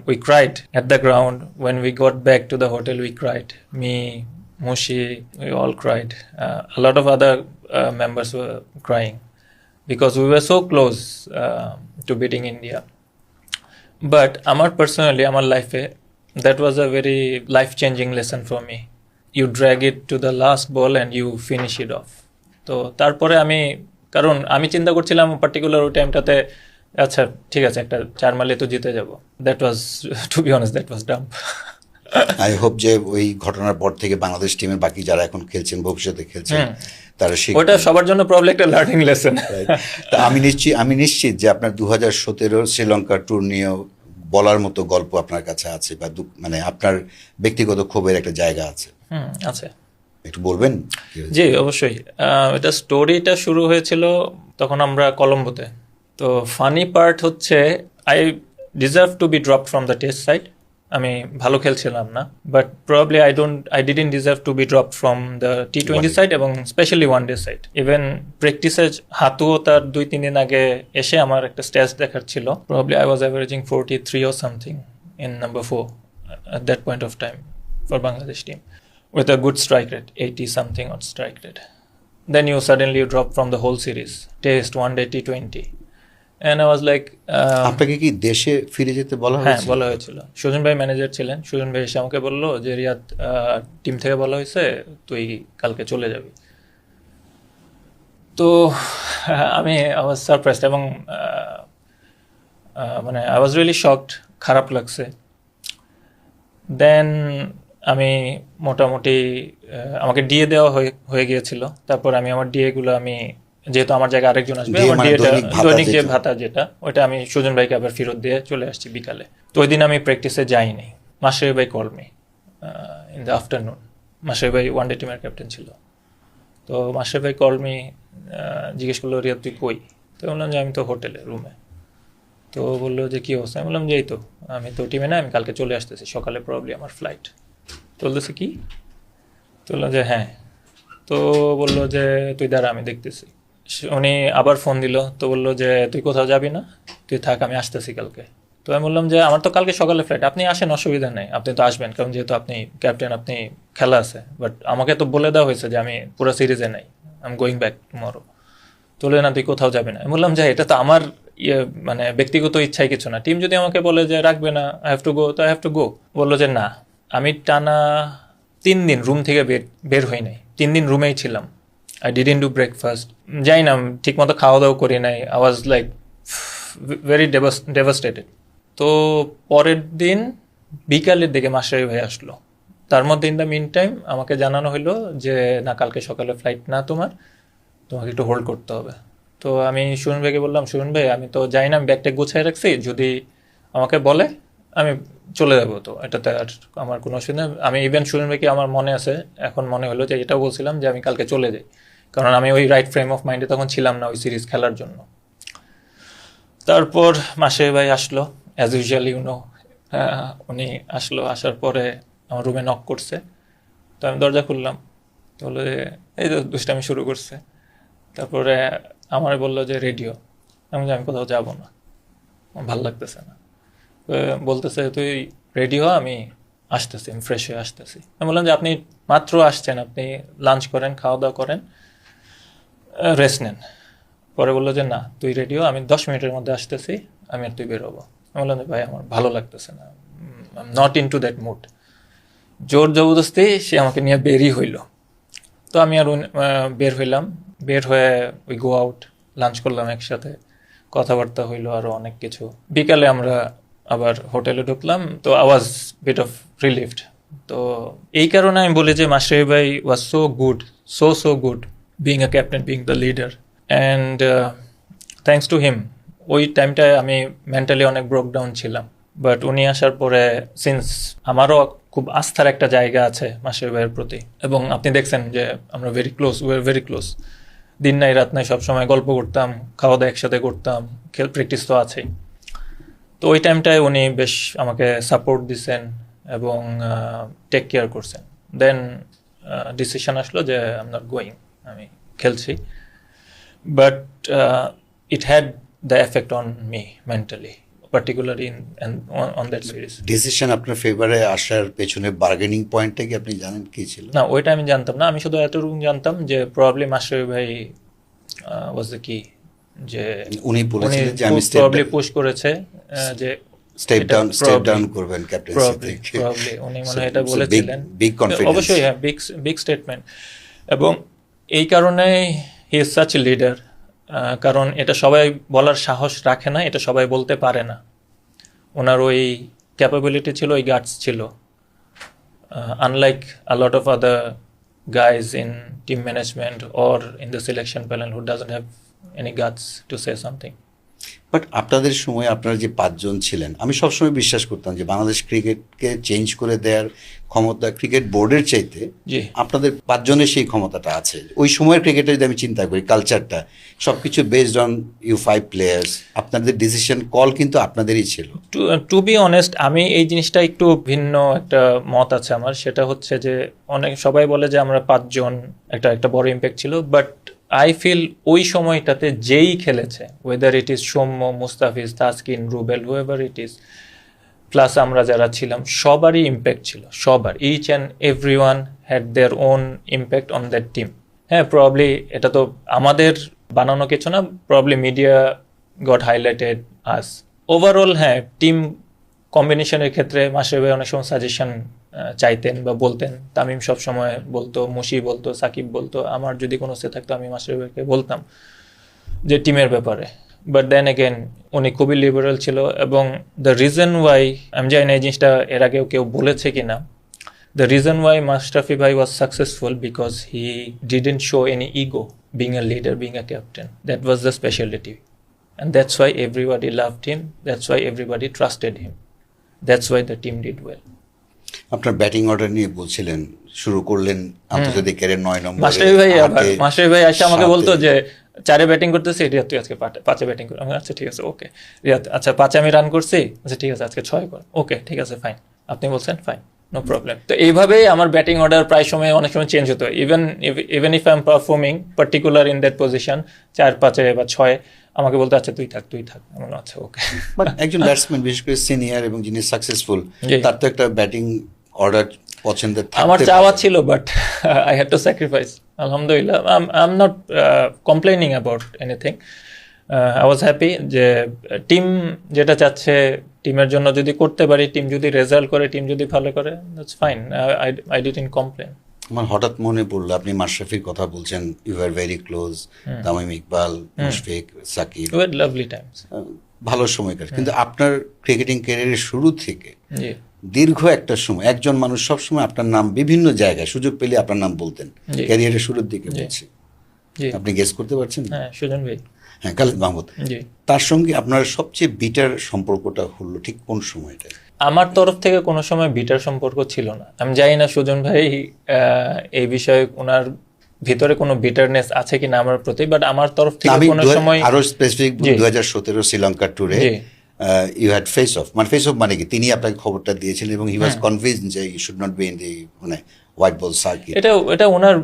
we cried at the ground when we got back to the hotel, we cried, me, Mushi, we all cried. A lot of other members were crying because we were so close to beating India. But personally, আমার life, that was a very life-changing lesson for me. You drag it to the last ball and you finish it off. তো তারপরে কারণ আমি চিন্তা করছিলাম particular ওই টাইমটাতে, আচ্ছা ঠিক আছে, একটা 4 মারলে তো জিতে যাব। That was, to be honest, that was dumb. I hope যে ওই ঘটনার পর থেকে বাংলাদেশ টিমের বাকি যারা এখন খেলছেন, ভবিষ্যতে খেলছেন, তারা ওটা সবার জন্য প্রবলেম একটা লার্নিং লেসন। তা আমি নিশ্চিত যে আপনার 2017 শ্রীলঙ্কা ট্যুর নিয়েও বলার মতো গল্প আপনার কাছে আছে, বা মানে আপনার ব্যক্তিগত ক্ষোভের একটা জায়গা আছে। আছে, একটু বলবেন? জি অবশ্যই। এটা স্টোরিটা শুরু হয়েছিল তখন আমরা কলম্বোতে। তো ফানি পার্ট হচ্ছে I deserve to be drop from the test side. আমি ভালো খেলছিলাম না, but probably I didn't deserve to be drop from the T20 side এবং specially one day side. Even প্র্যাকটিসে হাতুও তার 2-3 দিন আগে এসে আমার একটা স্ট্যাটস দেখার ছিল। Probably I was averaging 43 or something in number 4 at that point of time for Bangladesh team with a good strike rate, 80 something on strike rate. Then you suddenly drop from the whole series, test, one day, T20. And I was like, আপনাকে কি দেশে ফিরে যেতে বলা হ্যাঁ হয়েছিল? বলা হয়েছিল। সুজন ভাই ম্যানেজার ছিলেন। সুজন ভাই এসে আমাকে বললো যে রিয়াদ, টিম থেকে বলা হয়েছে তুই কালকে চলে যাবি। তো আমি আই ওয়াজ সারপ্রাইজড এবং মানে আই ওয়াজ রিয়েলি শকড, খারাপ লাগছে। দেন আমি মোটামুটি আমাকে ডিএ দেওয়া হয়ে গিয়েছিল। তারপর আমি আমার ডিএগুলো আমি, যেহেতু আমার জায়গায় আরেকজন আসবে, DA আমার মানে ডিএটা দৈনিক যে যেটা। ভাতা যেটা, ওইটা আমি সুজন ভাইকে আবার ফেরত দিয়ে চলে আসছি বিকালে। তো ওই দিন আমি প্র্যাকটিসে যাইনি। মাশরাফি ভাই call me in the afternoon. Mashrafe ভাই ওয়ান ডে টিমের ক্যাপ্টেন ছিল। তো মাশরাফি ভাই কল মি, জিজ্ঞেস করলো রিয়াদ তুই কই? তো বললাম যে আমি তো হোটেলে রুমে। তো বললো যে কী অবস্থা? আমি বললাম যে এই তো আমি তো টিমে না, আমি কালকে চলে আসতেছি সকালে, প্রবলি আমার ফ্লাইট। তো বলতেছে কি? তো বললাম যে হ্যাঁ। তো বললো যে তুই দাঁড়া আমি দেখতেছি। উনি আবার ফোন দিল। তো বললো যে তুই কোথাও যাবি না, তুই থাক, আমি আসতেছি কালকে। তো আমি বললাম যে আমার তো কালকে সকালে ফ্লাইট, আপনি আসেন, অসুবিধা নেই, আপনি তো আসবেন, কারণ যেহেতু আপনি ক্যাপ্টেন, আপনি খেলা আছে। বাট আমাকে তো বলে দেওয়া হয়েছে যে আমি পুরো সিরিজে নাই, I am going back tomorrow. তো বললেন না তুই কোথাও যাবি না। আমি বললাম যে এটা তো আমার মানে ব্যক্তিগত ইচ্ছাই কিছু না, টিম যদি আমাকে বলে যে রাখবে না, আই হ্যাভ টু গো, তো আই হ্যাভ টু গো। বললো যে না, আমি টানা 3 দিন রুম থেকে বের হই নাই, 3 দিন রুমেই ছিলাম। আই ডিডন্ট ডু ব্রেকফাস্ট, যাই না, ঠিক মতো খাওয়া দাওয়া করি নাই। I was like very devastated. তো পরের দিন বিকালের দিকে মাশরাফি ভাই আসলো। তার মধ্যে ইন দ্য মিন টাইম আমাকে জানানো হলো যে না, কালকে সকালে ফ্লাইট না তোমাকে একটু হোল্ড করতে হবে। তো আমি সুরন ভাইকে বললাম, সুরন ভাই আমি তো যাই না, আমি ব্যাগটা গুছাই রাখছি, যদি আমাকে বলে আমি চলে যাবো, তো এটাতে আর আমার কোনো অসুবিধা নেই। আমি ইভেন সুরন ভাইকে, আমার মনে আছে, এখন মনে হলো যে এটাও বলছিলাম যে আমি কালকে চলে যাই, কারণ আমি ওই রাইট ফ্রেম অফ মাইন্ডে তখন ছিলাম না ওই সিরিজ খেলার জন্য। তারপর মাশরাফি ভাই আসলো অ্যাজ ইউজুয়াল, উনি আসলো, আসার পরে আমার রুমে নক করছে। তো আমি দরজা খুললাম, তো বললো যে এই তো দুষ্টামি শুরু করছে। তারপরে আমার বললো যে রেডিও। আমি কোথাও যাব না, আমার ভালো লাগতেছে না। তো বলতেছে তুই রেডিও, আমি আসতেছি, আমি ফ্রেশ হয়ে আসতেছি। আমি বললাম যে আপনি মাত্র আসছেন, আপনি লাঞ্চ করেন, খাওয়া দাওয়া করেন, রেস্ট নেন। পরে বললো যে না তুই রেডিও, আমি 10 মিনিটের মধ্যে আসতেছি, আমি আর তুই বেরোবো। আমি বললাম যে ভাই আমার ভালো লাগতেছে না, I am not into that mood. জোর জবরদস্তি সে আমাকে নিয়ে বেরই হইল। তো আমি আর বের হইলাম, বের হয়ে উই গো আউট, লাঞ্চ করলাম একসাথে, কথাবার্তা হইলো আরও অনেক কিছু। বিকালে আমরা আবার হোটেলে ঢুকলাম। তো I was bit of relieved. তো এই কারণে আমি বলি যে মাশরাফি ভাই was so good, so good being a captain, being the leader, and thanks to him ওই টাইমটায় আমি মেন্টালি অনেক ব্রোক ডাউন ছিলাম। বাট উনি আসার পরে, সিন্স আমারও খুব আস্থার একটা জায়গা আছে মাশরাফি ভাইয়ের প্রতি, এবং আপনি দেখছেন যে আমরা ভেরি ক্লোজ, দিন নাই রাত নাই সবসময় গল্প করতাম, খাওয়া দাওয়া একসাথে করতাম, প্র্যাকটিস তো আছেই। তো ওই টাইমটায় উনি বেশ আমাকে সাপোর্ট দিছেন এবং টেক কেয়ার করছেন। দেন ডিসিশন আসলো যে আই এম নট গোয়িং, আমি খেলছি। But it had the effect on me mentally, particularly on that series. Decision আপনার ফেভারে আসার পেছনে বার্গেনিং পয়েন্টটা কি আপনি জানেন কি ছিল? না, ওইটা আমি জানতাম না। আমি শুধু এতটুকু জানতাম যে প্রবাবলি মাশরাফি ভাই ওয়াজ দ্য কি, যে উনি বলেছিলেন যে আমি প্রবাবলি পুশ করেছে যে স্টেপ ডাউন করবেন ক্যাপ্টেন্সি থেকে। প্রবাবলি উনি মনে এটা বলেছিলেন। বিগ কনফিডেন্স, অবশ্যই হ্যাঁ, বিগ স্টেটমেন্ট। এবং এই কারণেই he is such a leader, কারণ এটা সবাই বলার সাহস রাখে না, এটা সবাই বলতে পারে না। ওনার ওই ক্যাপাবিলিটি ছিল, ওই গাটস ছিল। Unlike a lot of other guys in team management or in the selection panel who doesn't have any guts to say something. But আপনাদের সময় আপনারা যে পাঁচজন ছিলেন, আমি সবসময় বিশ্বাস করতাম যে বাংলাদেশ ক্রিকেটকে চেঞ্জ করে দেওয়ার ক্ষমতা ক্রিকেট বোর্ডের চাইতে জি। আপনাদের পাঁচজনের সেই ক্ষমতাটা আছে। ওই সময়ের ক্রিকেটে যদি আমি চিন্তা করি কালচারটা সবকিছু বেসড অন ইউ 5 প্লেয়ার্স, আপনাদের ডিসিশন কল কিন্তু আপনাদেরই ছিল। টু বি অনেস্ট, আমি এই জিনিসটা একটু ভিন্ন একটা মত আছে আমার। সেটা হচ্ছে যে অনেক সবাই বলে যে আমরা পাঁচজন একটা বড় ইম্প্যাক্ট ছিল, বাট আই ফিল ওই সময়টাতে যেই খেলেছে, whether it is Soumya, Mustafiz, Taskin, Rubel, whoever it is, plus আমরা যারা ছিলাম সবারই ইম্প্যাক্ট ছিল, সবার। Each and every one had their own impact on that team. হ্যাঁ, প্রবাবলি এটা তো আমাদের বানানো কিছু না, probably media got highlighted us. Overall হ্যাঁ, টিম কম্বিনেশনের ক্ষেত্রে মাশরাফি ভাই অনেক সময় সাজেশন চাইতেন বা বলতেন। তামিম সব সময় বলতো, মুশি বলতো, সাকিব বলতো। আমার যদি কোনো সে থাকতো আমি মাশরাফি ভাইকে বলতাম যে টিমের ব্যাপারে। বাট দেন এগেন উনি খুবই লিবারেল ছিল, এবং দ্য রিজন ওয়াই, আমি জানি না এই জিনিসটা এর আগেও কেউ বলেছে কিনা, the reason why Mashrafi Bhai was successful because he didn't show any ego being a leader, being a captain. That was the specialty, and that's why everybody loved him, that's why everybody trusted him, that's why the team did well. আপনার batting order নিয়ে বলছিলেন, শুরু করলেন আন্তর্জাতিক career 9 নম্বরে। মাশরাফি ভাই এসে আমাকে বলতো যে 4-এ ব্যাটিং করতেছি, রিয়াদ তুই আজকে 5-এ ব্যাটিং কর। আমি আচ্ছা ঠিক আছে, ওকে। রিয়াদ আচ্ছা 5-এ আমি রান করছি, আচ্ছা ঠিক আছে আজকে 6 কর, ওকে ঠিক আছে ফাইন, আপনি বলছেন ফাইন, নো প্রবলেম। তো এইভাবেই আমার ব্যাটিং অর্ডার প্রায় সময় অনেক সময় চেঞ্জ হতো। Even if I am performing particular in that position 4-5-এ বা 6-এ, আমাকে বলতো আচ্ছা তুই থাক। আমি আচ্ছা ওকে। বাট একজন ব্যাটসম্যান, বিশেষ করে সিনিয়র এবং যিনি সাকসেসফুল, তার তো একটা ব্যাটিং অর্ডার পছন্দের থাকতে আমার চাওয়া ছিল, but I had to sacrifice. আলহামদুলিল্লাহ, I am not complaining about anything. I was happy যে টিম যেটা চাচ্ছে, টিমের জন্য যদি করতে পারি, টিম যদি রেজাল্ট করে, টিম যদি ভালো করে, that's fine. I didn't complain. আমার হঠাৎ মনে পড়লো আপনি মাশরাফির কথা বলছেন, you are very close, Tamim Iqbal, Mushfiq, Shakib, we had lovely times, ভালো সময়কার। কিন্তু আপনার ক্রিকেটিং ক্যারিয়ারের শুরু থেকে দীর্ঘ একটা সময় একজন মানুষ সবসময় আপনার নাম বিভিন্ন জায়গায় সুযোগ পেলে আপনার নাম বলতেন, ক্যারিয়ারের শুরুর দিকে বলছি, আপনি গেস করতে পারছেন? হ্যাঁ, সুজন ভাই। হ্যাঁ, খালিদ মাহমুদ। তার সঙ্গে আপনার সবচেয়ে বিটার সম্পর্কটা হলো ঠিক কোন সময়টা? আমার তরফ থেকে কোনো সময় বিটার সম্পর্ক ছিল না। আমি জানি না সুজন ভাই এই বিষয়ে ওনার ভিতরে কোনো বিটারনেস আছে কিনা আমার প্রতি, বাট আমার তরফ থেকে কোনো সময় আরো স্পেসিফিক 2017 শ্রীলঙ্কা ট্যুরে ইউ হ্যাড ফেস অফ, মানে ফেস অফ মানে কি, তিনি আপনাকে খবরটা দিয়েছিলেন এবং হি ওয়াজ কনভিন্সড যে you should not be in the মানে হোয়াইট বল সার্কিট। এটা ওনার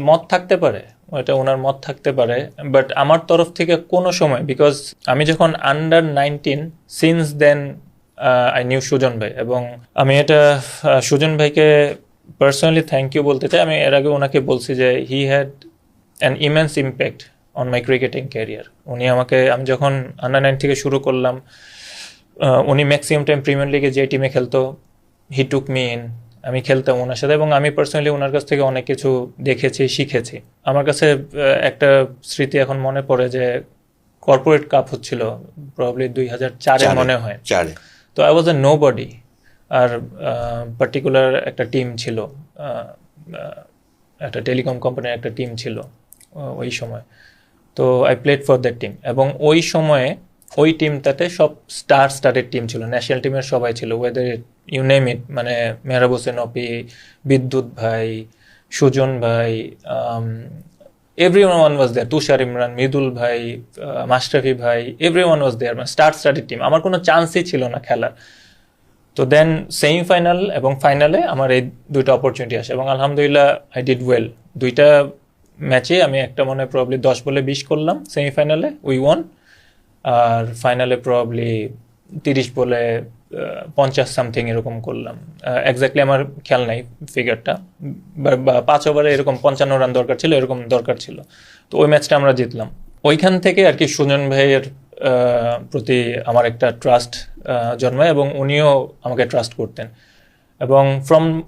মত থাকতে পারে, এটা ওনার মত থাকতে পারে, বাট আমার তরফ থেকে কোনো সময়, বিকজ আমি যখন under 19 since then I knew Sujon ভাই, এবং আমি এটা সুজন ভাইকে পার্সোনালি থ্যাংক ইউ বলতে চাই। আমি এর আগে ওনাকে বলছি যে he had an immense impact on my cricketing career. উনি আমাকে, আমি যখন আন্ডার 9 থেকে শুরু করলাম, উনি ম্যাক্সিমাম টাইম প্রিমিয়ার লিগে যে টিমে খেলতো, হি টুক মি ইন, আমি খেলতাম ওনার সাথে, এবং আমি পার্সোনালি ওনার কাছ থেকে অনেক কিছু দেখেছি, শিখেছি। আমার কাছে একটা স্মৃতি এখন মনে পড়ে যে কর্পোরেট কাপ হচ্ছিল প্রবাবলি 2004-এ মনে হয়। তো I was a nobody, আর পার্টিকুলার একটা টিম ছিল, একটা টেলিকম কোম্পানির একটা টিম ছিল ওই সময়। তো I played for that team, এবং ওই সময়ে ওই টিমটাতে সব স্টারের টিম ছিল, ন্যাশনাল টিমের সবাই ছিল, ওয়েদার ইউ নেম ইট, মানে মেহরাব হোসেন অপি, বিদ্যুৎ ভাই, সুজন ভাই, everyone was there, তুষার ইমরান, মৃদুল ভাই, মাশরাফি ভাই, everyone was there, মানে স্টারের টিম। আমার কোনো চান্সই ছিল না খেলার। তো দেন সেমিফাইনাল এবং ফাইনালে আমার এই দুইটা অপরচুনিটি আসে, এবং আলহামদুলিল্লাহ আই ডিড ওয়েল। দুইটা ম্যাচে আমি একটা মনে হয় প্রবাবলি 10 বলে 20 করলাম সেমিফাইনালে, উই ওয়ান। আর ফাইনালে প্রবাবলি 30 বলে 50 সামথিং এরকম করলাম। এক্স্যাক্টলি আমার খেয়াল নাই ফিগারটা, বা 5 ওভারে এরকম 55 রান দরকার ছিল, এরকম দরকার ছিল। তো ওই ম্যাচটা আমরা জিতলাম। ওইখান থেকে আর কি সুজন ভাইয়ের প্রতি আমার একটা ট্রাস্ট জন্মায়, এবং উনিও আমাকে ট্রাস্ট করতেন, এবং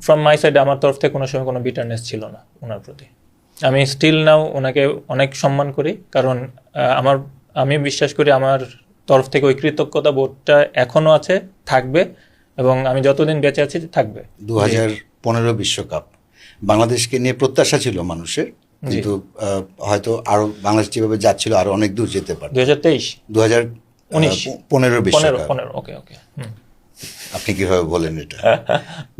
ফ্রম মাই সাইড আমার তরফ থেকে কোনো সময় কোনো বিটারনেস ছিল না ওনার প্রতি। আমি স্টিল নাও ওনাকে অনেক সম্মান করি, কারণ আমি বিশ্বাস করি আমার তরফ থেকে ওই কৃতজ্ঞতা বোধটা এখনো আছে, থাকবে, এবং আমি যতদিন বেঁচে আছি থাকবে। 15 বিশ্বকাপ বাংলাদেশকে নিয়ে প্রত্যাশা ছিল মানুষের, কিন্তু হয়তো আরো বাংলাদেশ যেভাবে যাচ্ছিল আরো অনেক দূর যেতে পারত। 2023 2015 বিশ্বকাপ। 15 ওকে আপনি কিভাবে বলেন এটা?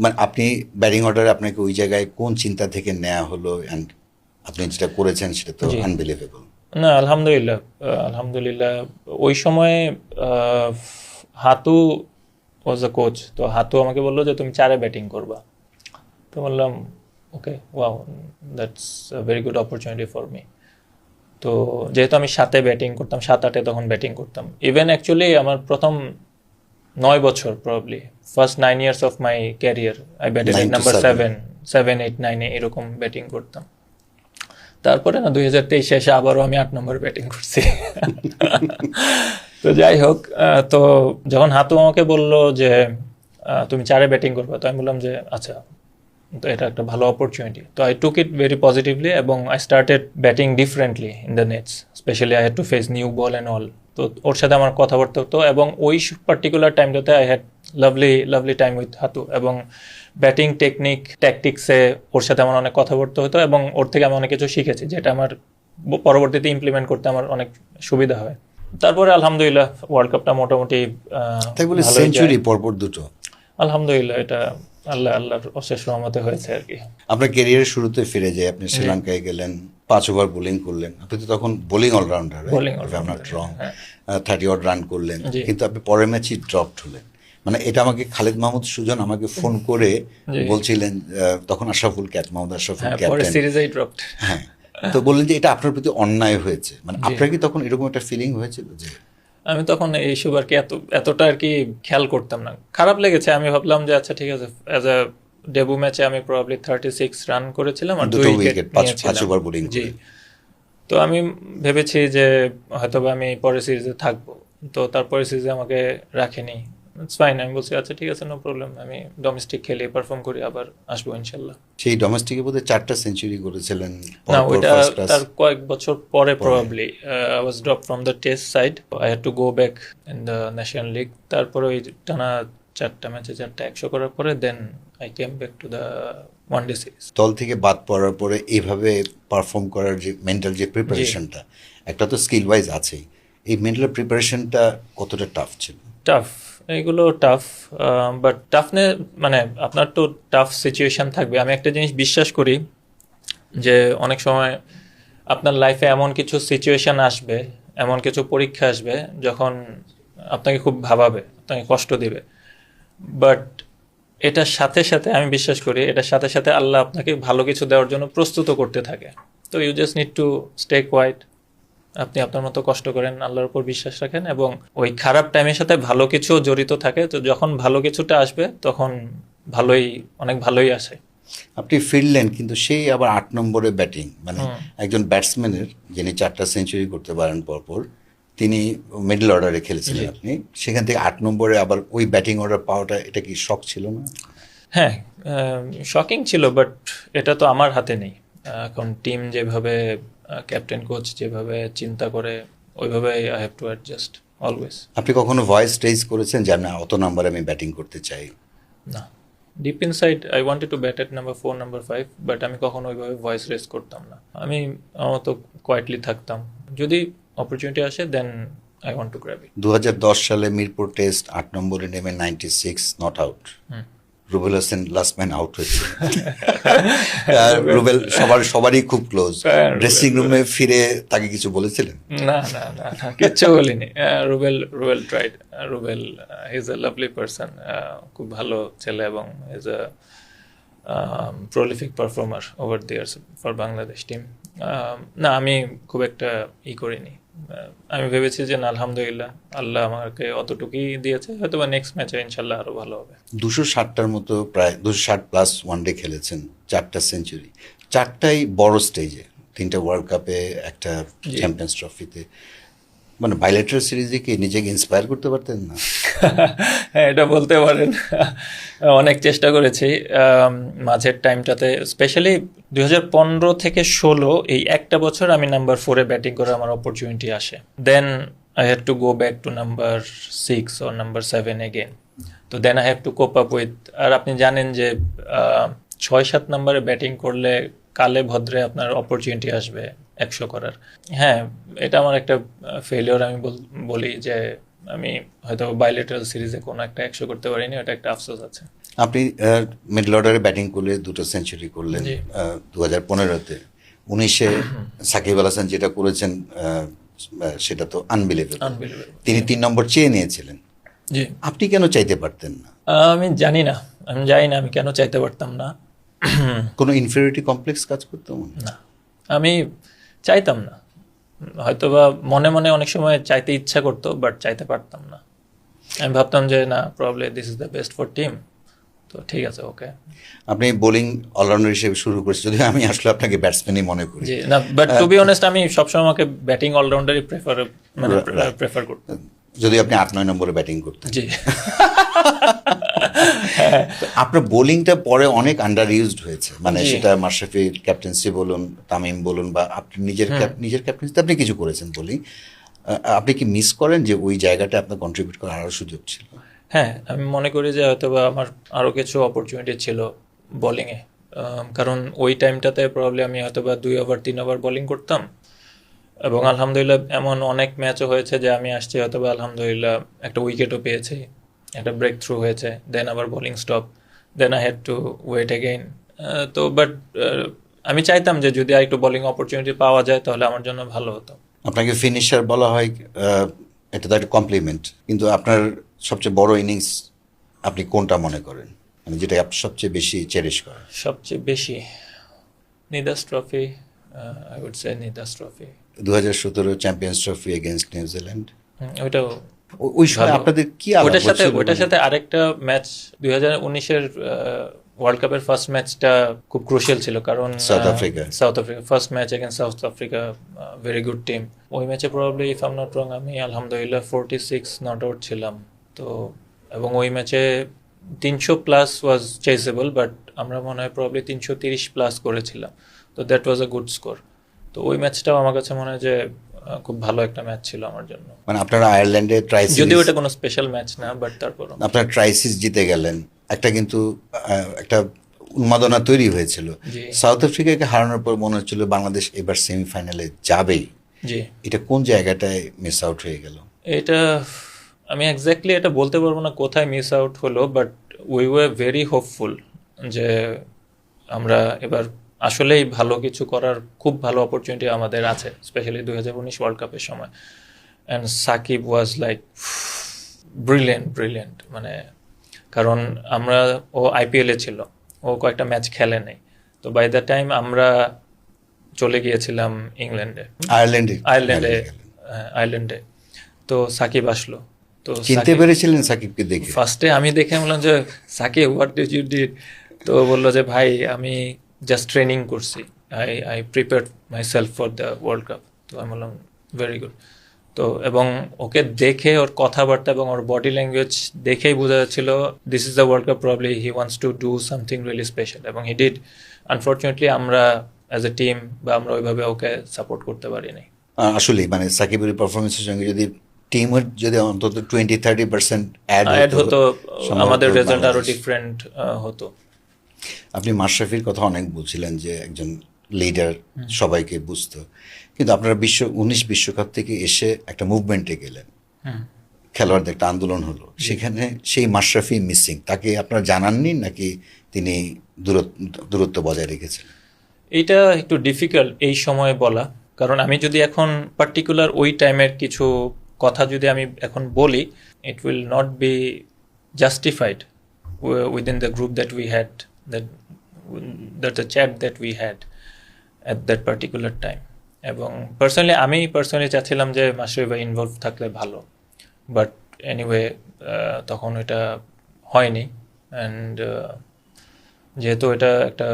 মানে আপনি ব্যাটিং অর্ডারে আপনাকে ওই জায়গায় কোন চিন্তা থেকে নেওয়া হলো, এন্ড আপনি যেটা করেছেন সেটা তো আনবিলিভেবল। না, আলহামদুলিল্লাহ ওই সময়ে হাতু ওয়াজ আ কোচ, তো হাতু আমাকে বললো যে তুমি 4-এ ব্যাটিং করবা। তো বললাম okay, wow, that's a very good opportunity for me. তো যেহেতু আমি 7-এ ব্যাটিং করতাম, 7-8-এ তখন ব্যাটিং করতাম। ইভেন অ্যাকচুয়ালি আমার প্রথম 9 বছর, probably first 9 years of my career I batted at number 7, 8, 9-এ এরকম ব্যাটিং করতাম। তারপরে না 2023 এসে আবারও আমি 8 নম্বর ব্যাটিং করছি। তো যাই হোক, তো যখন হাতু আমাকে বললো যে তুমি 4-এ ব্যাটিং করবে, তো আমি বললাম যে আচ্ছা, তো এটা একটা ভালো অপরচুনিটি। তো I took it very positively এবং I started batting differently in the nets, specially I had to face new ball and all. তো ওর সাথে আমার কথাবার্তা হতো এবং ওই পার্টিকুলার টাইমটাতে I had lovely time with Hathu, এবং ব্যাটিং টেকনিক ট্যাকটিক্সে ওর সাথে আমার অনেক কথাবার্তা হতো এবং ওর থেকে আমি অনেক কিছু শিখেছি, যেটা আমার পরবর্তীতে ইমপ্লিমেন্ট করতে আমার অনেক সুবিধা হয়। তারপরে আলহামদুলিল্লাহ ওয়ার্ল্ড কাপটা মোটামুটি সেঞ্চুরি পরপর দুটো, আলহামদুলিল্লাহ এটা আল্লাহর অশেষ রহমতে হয়েছে আর কি। আপনার ক্যারিয়ারের শুরুতে ফিরে যায়, আপনি শ্রীলঙ্কায় গেলেন, 5 ওভার বোলিং করলেন। আপনি তো তখন বোলিং অলরাউন্ডার, 30 ওভার রান করলেন, কিন্তু আপনি পরের ম্যাচই ড্রপড হলেন। মানে এটা আমাকে খালিদ মাহমুদ সুজন আমাকে ফোন করে বলছিলেন, তখন মোহাম্মদ আশরাফুল ক্যাপ্টেন, হ্যাঁ, তো বললেন যে এটা আপনার প্রতি অন্যায় হয়েছে। মানে আপনার কি তখন এরকম একটা ফিলিং হয়েছিল? যে আমি তখন এইসব আর কি এতটা আর কি খেয়াল করতাম না, খারাপ লেগেছে। আমি ভাবলাম যে আচ্ছা ঠিক আছে, অ্যাজ আ ডেবু ম্যাচে আমি প্রবাবলি 36 রান করেছিলাম আর 2 উইকেট, 5 ওভার বোলিং। জি, তো আমি ভেবেছি যে হয়তোবা আমি পরের সিরিজে থাকবো, তো তারপরে সিরিজে আমাকে রাখেনি। ইটস ফাইন, আমি বলছি আচ্ছা ঠিক আছে, নো প্রবলেম, আমি ডোমেস্টিক খেলি, পারফর্ম করি, আবার আসবো ইনশাল্লাহ। সেই ডোমেস্টিকে বোধহয় 4টা সেঞ্চুরি করেছিলেন। না, ওইটা তার কয়েক বছর পরে probably I was drop from the test side, I had to go back in the national league. তারপরে ওই টানা 4টা ম্যাচে 4টা 100 করার পরে then I came back to the one day series. দল থেকে বাদ পড়ার পরে এইভাবে পারফর্ম করার যে মেন্টাল যে প্রিপারেশনটা, একটা তো স্কিল ওয়াইজ আছেই, এই মেন্টাল প্রিপারেশনটা কতটা টাফ ছিল? টাফ, এগুলো টাফ, বাট টাফনে মানে আপনার তো টাফ সিচুয়েশন থাকবে। আমি একটা জিনিস বিশ্বাস করি যে অনেক সময় আপনার লাইফে এমন কিছু সিচুয়েশন আসবে, এমন কিছু পরীক্ষা আসবে যখন আপনাকে খুব ভাবাবে, আপনাকে কষ্ট দিবে, বাট এটার সাথে সাথে আমি বিশ্বাস করি এটার সাথে সাথে আল্লাহ আপনাকে ভালো কিছু দেওয়ার জন্য প্রস্তুত করতে থাকে। তো you just need to stay quiet, আপনি আপনার মতো কষ্ট করেন, আল্লাহর উপর বিশ্বাস রাখেন, এবং ওই খারাপ টাইমের সাথে ভালো কিছু জড়িত থাকে। তো যখন ভালো কিছুটা আসবে তখন অনেক ভালোই আসে। আপনি ফিরলেন, কিন্তু সেই আবার 8 নম্বরে ব্যাটিং, মানে একজন ব্যাটসম্যানের যিনি 4টা সেঞ্চুরি করতে পারেন পরপর, তিনি মিডল অর্ডারে খেলেছিলেন, আপনি সেখান থেকে 8 নম্বরে আবার ওই ব্যাটিং অর্ডার পাওয়াটা, এটা কি শক ছিল না? হ্যাঁ, শকিং ছিল, বাট এটা তো আমার হাতে নেই। এখন টিম যেভাবে, ক্যাপ্টেন কোচ যেভাবে চিন্তা করে, ওইভাবে I have to adjust always. আপনি কখনো ভয়েস রেজ করেছেন যে না, অত নাম্বারে আমি ব্যাটিং করতে চাই? না, deep inside I wanted two bat at number 4, number 5, but আমি কখনো ওইভাবে ভয়েস রেজ করতাম না। আমি আমার মতো কোয়াইটলি থাকতাম, যদি অপরচুনিটি আসে then I want to grab it. 2010 সালে মিরপুর টেস্ট 8 নম্বরে নেমে 96 not out, Rubel Hossain last man out হয়েছে। রুবেল সবারই খুব ক্লোজ। ড্রেসিং রুমে ফিরে তাকে কিছু বলেছিলেন? না, কিচ্ছু বলিনি। Rubel tried. Rubel is a lovely person, খুব ভালো ছেলে এবং is a prolific performer over the years for Bangladesh team. না, আমি খুব একটা করিনি। আমি ভেবেছি যে না, আলহামদুলিল্লাহ আল্লাহ আমাকে অতটুকুই দিয়েছে, হয়তো বা নেক্সট ম্যাচে ইনশাল্লাহ আরো ভালো হবে। 260টার মতো, প্রায় 260 প্লাস ওয়ানডে খেলেছেন, 4টা সেঞ্চুরি, 4টাই বড় স্টেজে, 3টা ওয়ার্ল্ড কাপে, একটা চ্যাম্পিয়ন্স ট্রফিতে। মানে বাইলেটারাল সিরিজে কি নিজেকে ইন্সপায়ার করতে পারতেন না? হ্যাঁ, এটা বলতে পারেন। অনেক চেষ্টা করেছি মাঝের টাইমটাতে, স্পেশালি 2015 থেকে 16 এই একটা বছর আমি নাম্বার 4-এ ব্যাটিং করার আমার অপরচুনিটি আসে। Then I had to go back to number 6 or number 7 again. তো then I have to cope up with, আর আপনি জানেন যে 6-7 নম্বরে ব্যাটিং করলে কালে ভদ্রে আপনার অপরচুনিটি আসবে 100 করার। হ্যাঁ, এটা আমার একটা ফেলিওর। আমি বলি যে আমি হয়তো বাইলেটারাল সিরিজে কোনো একটা 100 করতে পারিনি, ওটা একটা আফসোস আছে। আপনি মিডল অর্ডারে ব্যাটিং করলে 2টো সেঞ্চুরি করলেন জি। 2015-তে। 19-এ সাকিব আল হাসান যেটা করেছেন সেটা তো আনবিলিভেবল। তিনি 3 নম্বর চেয়ে নিয়েছিলেন, জি। আপনি কেন চাইতে পারতেন না? আমি জানি না আমি কেন চাইতে পারতাম না। কোনো ইনফিরিয়রিটি কমপ্লেক্স কাজ করতো মনে হয়? না, আমি চাইতাম না। হয়তোবা মনে মনে অনেক সময় চাইতে ইচ্ছা করতো, বাট চাইতে পারতাম না। আমি ভাবতাম যে না, probably this is the best for team, তো ঠিক আছে, ওকে। আপনি বোলিং অলরাউন্ডার হিসেবে শুরু করেছেন, যদিও আমি আসলে আপনাকে ব্যাটসম্যানই মনে করি। জি, না, বাট টু বি অনেস্ট আমি সবসময় আমাকে ব্যাটিং অলরাউন্ডারই প্রেফার করতাম। যদি আপনি 8-9 নম্বরে ব্যাটিং করতেন। জি। তো আপনার বোলিংটা পরে অনেক আন্ডার ইউজড হয়েছে, মানে জি। সেটা মাশরাফির ক্যাপ্টেন্সি বলুন, তামিম বলুন, বা আপনি নিজের ক্যাপ্টেন্সিতে আপনি কিছু করেছেন বোলিং। আপনি কি মিস করেন যে ওই জায়গাটা আপনার কন্ট্রিবিউট করার আরও সুযোগ ছিল? হ্যাঁ, আমি মনে করি যে হয়তোবা আমার আরও কিছু অপরচুনিটি ছিল বোলিংয়ে, কারণ ওই টাইমটাতে প্রবলি আমি হয়তোবা 2 ওভার 3 ওভার বোলিং করতাম, এবং আলহামদুলিল্লাহ এমন অনেক ম্যাচও হয়েছে যে আমি আসছি হয়তোবা আলহামদুলিল্লাহ একটা উইকেটও পেয়েছি, একটা ব্রেক থ্রু হয়েছে, দেন আবার bowling stop, then I had to wait again. তো বাট আমি চাইতাম যে যদি আর একটু বোলিং অপরচুনিটি পাওয়া যায় তাহলে আমার জন্য ভালো হতো। আপনাকে ফিনিশার বলা হয়, এটা তো একটা কমপ্লিমেন্ট, কিন্তু আপনার সবচেয়ে বড় ইনিংস আপনি কোনটা মনে করেন, মানে যেটা আপনি সবচেয়ে বেশি চেরিশ করেন? সবচেয়ে বেশি Nidahas trophy, I would say Nidahas trophy. 2017 champions trophy against New Zealand, ওইটাও ওই সময় ভালো। আপনাদের কি আলাপ ওইটার সাথে আরেকটা ম্যাচ 2019-এর ওয়ার্ল্ড কাপের ফার্স্ট ম্যাচটা খুব ক্রুশিয়াল ছিল, কারণ south Africa first match against south Africa, very good team. ওই ম্যাচে probably if I am not রং আমি আলহামদুলিল্লাহ 46 নট আউট ছিলাম। তো এবং ওই ম্যাচে 300 প্লাস ওয়াজ চেসেবল, বাট আমরা মনে হয় প্রবাবলি 330 প্লাস করেছিলাম, তো that was a good score. তো ওই ম্যাচটাও আমার কাছে মনে হয় যে খুব ভালো একটা ম্যাচ ছিল আমার জন্য। মানে আপনারা আয়ারল্যান্ডে ট্রাইসিস, যদিও এটা কোনো স্পেশাল ম্যাচ না, বাট তারপরও আপনারা ট্রাইসিস জিতে গেলেন, একটা কিন্তু একটা উন্মাদনা তৈরি হয়েছিল। জি। সাউথ আফ্রিকাকে হারানোর পর মনে হচ্ছিল বাংলাদেশ এবার সেমিফাইনালে যাবেই। জি, এটা কোন জায়গাটায় মিস আউট হয়ে গেল? এটা আমি এক্স্যাক্টলি এটা বলতে পারবো না কোথায় মিস আউট হলো, but we were very hopeful যে আমরা এবার আসলেই ভালো কিছু করার খুব ভালো অপরচুনিটি আমাদের আছে, স্পেশালি 2019 ওয়ার্ল্ড কাপের সময়। And Shakib was like brilliant, মানে কারণ ও আইপিএলে ছিল, ও কয়েকটা ম্যাচ খেলে নেই, তো বাই দ্য টাইম আমরা চলে গিয়েছিলাম ইংল্যান্ডে, আয়ারল্যান্ডে। তো সাকিব আসলো, তো চিনতে পেরেছিলেন সাকিবকে দেখে? ফার্স্টে আমি দেখে বললাম যে Shakib what did you did, তো বললো যে ভাই আমি জাস্ট ট্রেনিং করছি, I prepared myself for the world cup. তো আমি বললাম ভেরি গুড। তো এবং ওকে দেখে ওর কথাবার্তা এবং ওর বডি ল্যাঙ্গুয়েজ দেখেই বোঝা যাচ্ছিল this is the world cup, probably he wants to do something really special, এবং হি ডিড। আনফর্চুনেটলি আমরা অ্যাজ এ টিম বা আমরা ওইভাবে ওকে সাপোর্ট করতে পারিনি। আসলে মানে সাকিবের পারফরমেন্সের সঙ্গে যদি টিমের যদি অন্তত 20-30% অ্যাড হতো আমাদের রেজাল্ট আরো ডিফারেন্ট হতো। আপনি মাশরাফির কথা অনেক বলছিলেন যে একজন লিডার, সবাইকে বুঝতো, কিন্তু আপনারা 19 বিশ্বকাপ থেকে এসে একটা মুভমেন্টে গেলেন, খেলোয়াড়দের একটা আন্দোলন হলো, সেখানে সেই মাশরাফি মিসিং, তাকে আপনারা জানাননি নাকি তিনি দূরত্ব বজায় রেখেছেন? এইটা একটু ডিফিকাল্ট এই সময় বলা, কারণ আমি যদি এখন পার্টিকুলার ওই টাইমের কিছু কথা যদি আমি এখন বলি, it will not be justified within the group that we had, that the chat that we had at that particular time. এবং আমি পার্সোনালি চাচ্ছিলাম যে মাশরাফি ভাই ইনভলভ থাকলে ভালো, বাট এনিওয়ে তখন এটা হয়নি। অ্যান্ড যেহেতু এটা একটা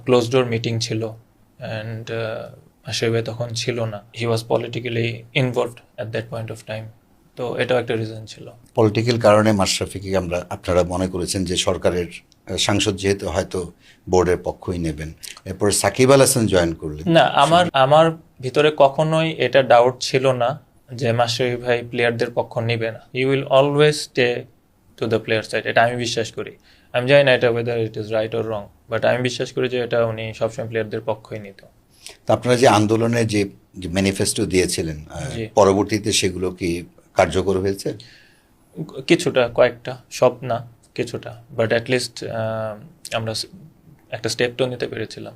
ক্লোজ ডোর মিটিং ছিল, অ্যান্ড মাশরাফি ভাই তখন ছিল না, he was politically involved at that point of time, তো এটাও একটা রিজন ছিল। পলিটিক্যাল কারণে মাশরাফিকে আপনারা মনে করেছেন যে সরকারের সাংসদ যেহেতু হয়তো বোর্ডের পক্ষই নেবেন, এরপর সাকিব আল হাসান জয়েন করলেন। না, আমার ভিতরে কখনোই এটা ডাউট ছিল না যে মাশরাফি ভাই প্লেয়ারদের পক্ষ নেবে না। He will always stay to the player side, এটা আমি বিশ্বাস করি। আমি জানি না এটা weather it is right or wrong, but আমি বিশ্বাস করি যে এটা উনি সবসময় প্লেয়ারদের পক্ষই নিত। তো আপনারা যে আন্দোলনে যে ম্যানিফেস্টো দিয়েছিলেন জি। পরবর্তীতে সেগুলো কি কার্যকর হয়েছে? কিছুটা, কয়েকটা, সব না, কিছুটা, বাট অ্যাটলিস্ট আমরা একটা স্টেপ তো নিতে পেরেছিলাম।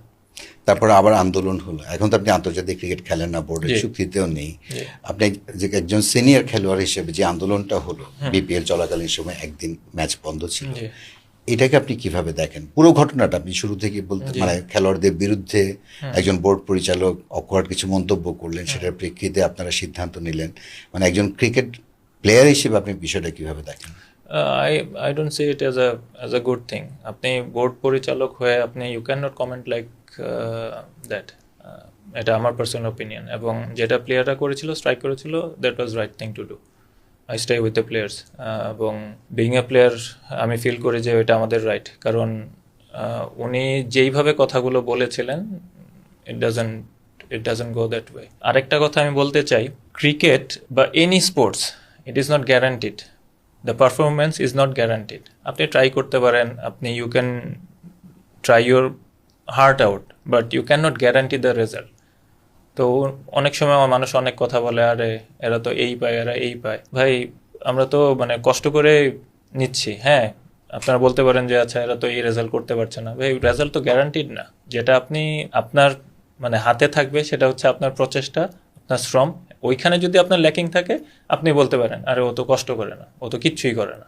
তারপরে আবার আন্দোলন হলো, এখন তো আপনি আন্তর্জাতিক ক্রিকেট খেলেন না, বোর্ডের জি। স্বীকৃতিও নেই। জি। আপনি যে একজন সিনিয়র খেলোয়াড় হিসেবে যে আন্দোলনটা হলো বিপিএল চলাকালীন সময় একদিন ম্যাচ বন্ধ ছিল, জি। এটাকে আপনি কিভাবে দেখেন? পুরো ঘটনাটা আপনি শুরু থেকে বলতে, জি। মানে খেলোয়াড়দের বিরুদ্ধে একজন বোর্ড পরিচালক অকওয়ার্ড কিছু মন্তব্য করলেন, সেটার প্রেক্ষিতে আপনারা সিদ্ধান্ত নিলেন, মানে একজন ক্রিকেট প্লেয়ার হিসেবে আপনি বিষয়টা কিভাবে দেখেন? I don't see it as a good thing. আপনি বোর্ড পরিচালক হয়ে আপনি you can not comment like that. এটা আমার পার্সোনাল ওপিনিয়ন, এবং যেটা প্লেয়াররা করেছিল, স্ট্রাইক করেছিল, that was right thing to do. I stay with the players, এবং বিইং এ প্লেয়ার আমি ফিল করি যে এটা আমাদের রাইট, কারণ উনি যেইভাবে কথাগুলো বলেছিলেন, it doesn't go that way. আরেকটা কথা আমি বলতে চাই, ক্রিকেট বা any sports, it is not guaranteed, the performance is not guaranteed. আপনি ট্রাই করতে পারেন, আপনি you can try your heart out, but you can not guarantee the result. তো অনেক সময় আমার মানুষ অনেক কথা বলে, আরে এরা তো এই পায়, এরা এই পায়। ভাই, আমরা তো মানে কষ্ট করে নিচ্ছি। হ্যাঁ, আপনারা বলতে পারেন যে আচ্ছা এরা তো এই রেজাল্ট করতে পারছে না। ভাই, রেজাল্ট তো গ্যারান্টিড না। যেটা আপনি আপনার মানে হাতে থাকবে সেটা হচ্ছে আপনার প্রচেষ্টা, আপনার শ্রম। ওইখানে যদি আপনার ল্যাকিং থাকে, আপনি বলতে পারেন আরে ও তো কষ্ট করে না, ও তো কিচ্ছুই করে না,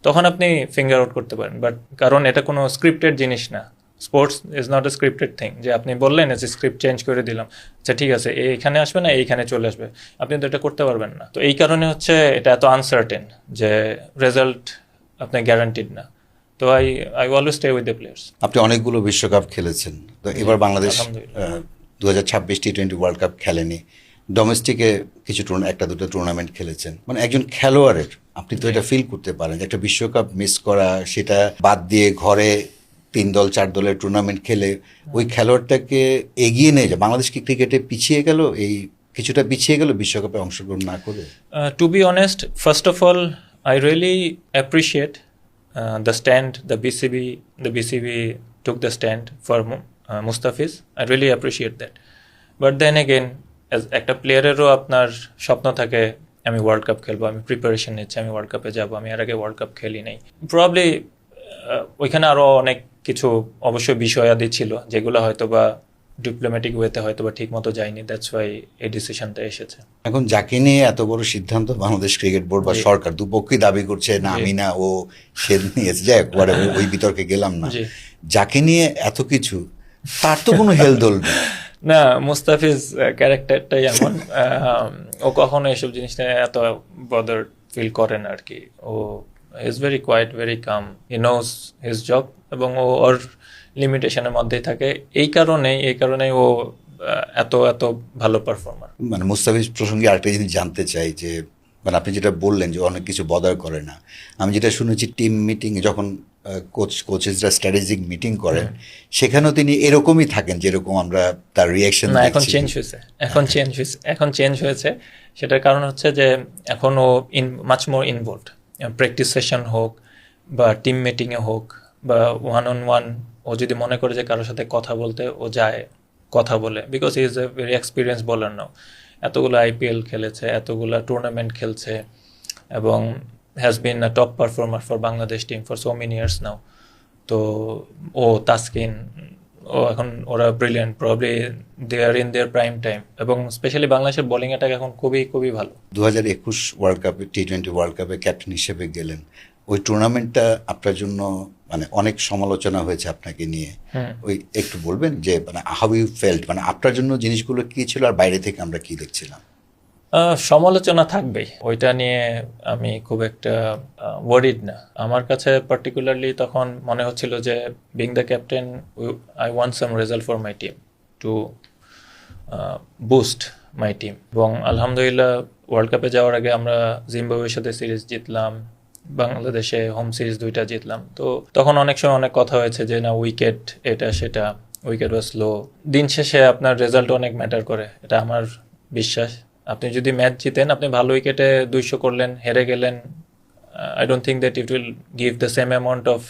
তখন আপনি ফিঙ্গার আউট করতে পারেন। বাট কারণ এটা কোনো স্ক্রিপ্টেড জিনিস না, sports is not a scripted thing যে আপনি বললেন যে স্ক্রিপ্ট চেঞ্জ করে দিলাম, আচ্ছা ঠিক আছে এইখানে আসবে না এইখানে চলে আসবে, আপনি তো এটা করতে পারবেন না। তো এই কারণে হচ্ছে এটা এত আনসার্টেন যে রেজাল্ট আপনি গ্যারান্টিড না। তো I always stay with the players. আপনি অনেকগুলো বিশ্বকাপ খেলেছেন, তো এবার বাংলাদেশ আলহামদুলিল্লাহ। 2026 টি20 ওয়ার্ল্ড কাপ খেলেনি, ডোমেস্টিকে কিছু একটা দুটো টুর্নামেন্ট খেলেছেন, মানে একজন খেলোয়াড়ের আপনি তো এটা ফিল করতে পারেন যে একটা বিশ্বকাপ মিস করা, সেটা বাদ দিয়ে ঘরে 3 দল 4 দলের টুর্নামেন্ট খেলে ওই খেলোয়াড়টাকে এগিয়ে নিয়ে যায়। বাংলাদেশ কি ক্রিকেটে পিছিয়ে গেল, এই কিছুটা পিছিয়ে গেল বিশ্বকাপে অংশগ্রহণ না করে? To be honest, first of all, I really appreciate the stand the BCB took the stand for Mustafiz. I really appreciate that. But then again, as একটা প্লেয়ারেরও আপনার স্বপ্ন থাকে, আমি ওয়ার্ল্ড কাপ খেলবো, আমি প্রিপারেশন নিচ্ছি, আমি ওয়ার্ল্ড কাপে যাবো, আমি এর আগে ওয়ার্ল্ড কাপ খেলি নাই। প্রবাবলি ওইখানে আরও অনেক কিছু অবশ্যই বিষয়াদি ছিল যেগুলো হয়তো বা ডিপ্লোম্যাটিক ওয়েতে হয়তো বা ঠিক মতো যায়নি, দ্যাটস ওয়াই এই ডিসিশনটা এসেছে। এখন যাকে নিয়ে এত বড় সিদ্ধান্ত বাংলাদেশ ক্রিকেট বোর্ড বা সরকার দুপক্ষই দাবি করছে না আমি না ও সে নিয়েছে, যাই হোক, ওই বিতর্কে গেলাম না। যাকে নিয়ে এত কিছু, তার তো কোনো হেলদোল নেই। না, মুস্তাফিজ ক্যারেক্টারটাই এমন, ও কখনো এসব জিনিস নিয়ে এত বদার ফিল করে না আর কি। ও is very quiet, very calm, he knows his job, এবং ও ওর লিমিটেশনের মধ্যেই থাকে। এই কারণেই ও এত ভালো পারফর্মার। মানে মুস্তাফিজ প্রসঙ্গে আরেকটা জিনিস জানতে চাই যে, মানে আপনি যেটা বললেন যে অনেক কিছু বদার করে না, আমি যেটা শুনেছি টিম মিটিংয়ে যখন কোচেসরা স্ট্র্যাটেজিক মিটিং করেন সেখানেও তিনি এরকমই থাকেন যেরকম আমরা তার রিয়াকশন না, এখন চেঞ্জ হয়েছে। সেটার কারণ হচ্ছে যে এখন ও much more involved. Practice session হোক বা টিম মিটিংয়ে হোক বা ওয়ান ও যদি মনে করে যে কারোর সাথে কথা বলতে, ও যায়, কথা বলে, because he is a very experience bowler now. এতগুলো IPL খেলেছে, এতগুলো টুর্নামেন্ট খেলছে, এবং has been a top performer for Bangladesh team for so many years now. তো ও তাসকিন, ও এখন ওরা brilliant, probably they are in their prime time, এবং স্পেশালি বাংলাদেশের বোলিং অ্যাটাক এখন খুবই ভালো। 2021 ওয়ার্ল্ড কাপে টি20 ওয়ার্ল্ড কাপে ক্যাপ্টেন হিসেবে গেলেন, ওই টুর্নামেন্টটা আপনার জন্য মানে অনেক সমালোচনা হয়েছে আপনাকে নিয়ে, ওই একটু বলবেন যে মানে হাউ ইউ ফেল্ট, মানে আপনার জন্য জিনিসগুলো কি ছিল আর বাইরে থেকে আমরা কি দেখছিলাম? সমালোচনা থাকবেই, ওইটা নিয়ে আমি খুব একটা ওয়ারিড না। আমার কাছে পার্টিকুলারলি তখন মনে হচ্ছিল যে being the captain, I want some result for my team two boost my team. এবং আলহামদুলিল্লাহ ওয়ার্ল্ড কাপে যাওয়ার আগে আমরা জিম্বাবুয়ের সাথে সিরিজ জিতলাম, বাংলাদেশে হোম সিরিজ 2টা জিতলাম। তো তখন অনেক সময় অনেক কথা হয়েছে যে না উইকেট, এটা সেটা, উইকেট ওয়াজ লো। দিন শেষে আপনার রেজাল্ট অনেক ম্যাটার করে, এটা আমার বিশ্বাস। আপনি যদি ম্যাচ জিতেন, আপনি ভালো উইকেটে 200 করলেন, হেরে গেলেন, I don't think that it will give the same amount of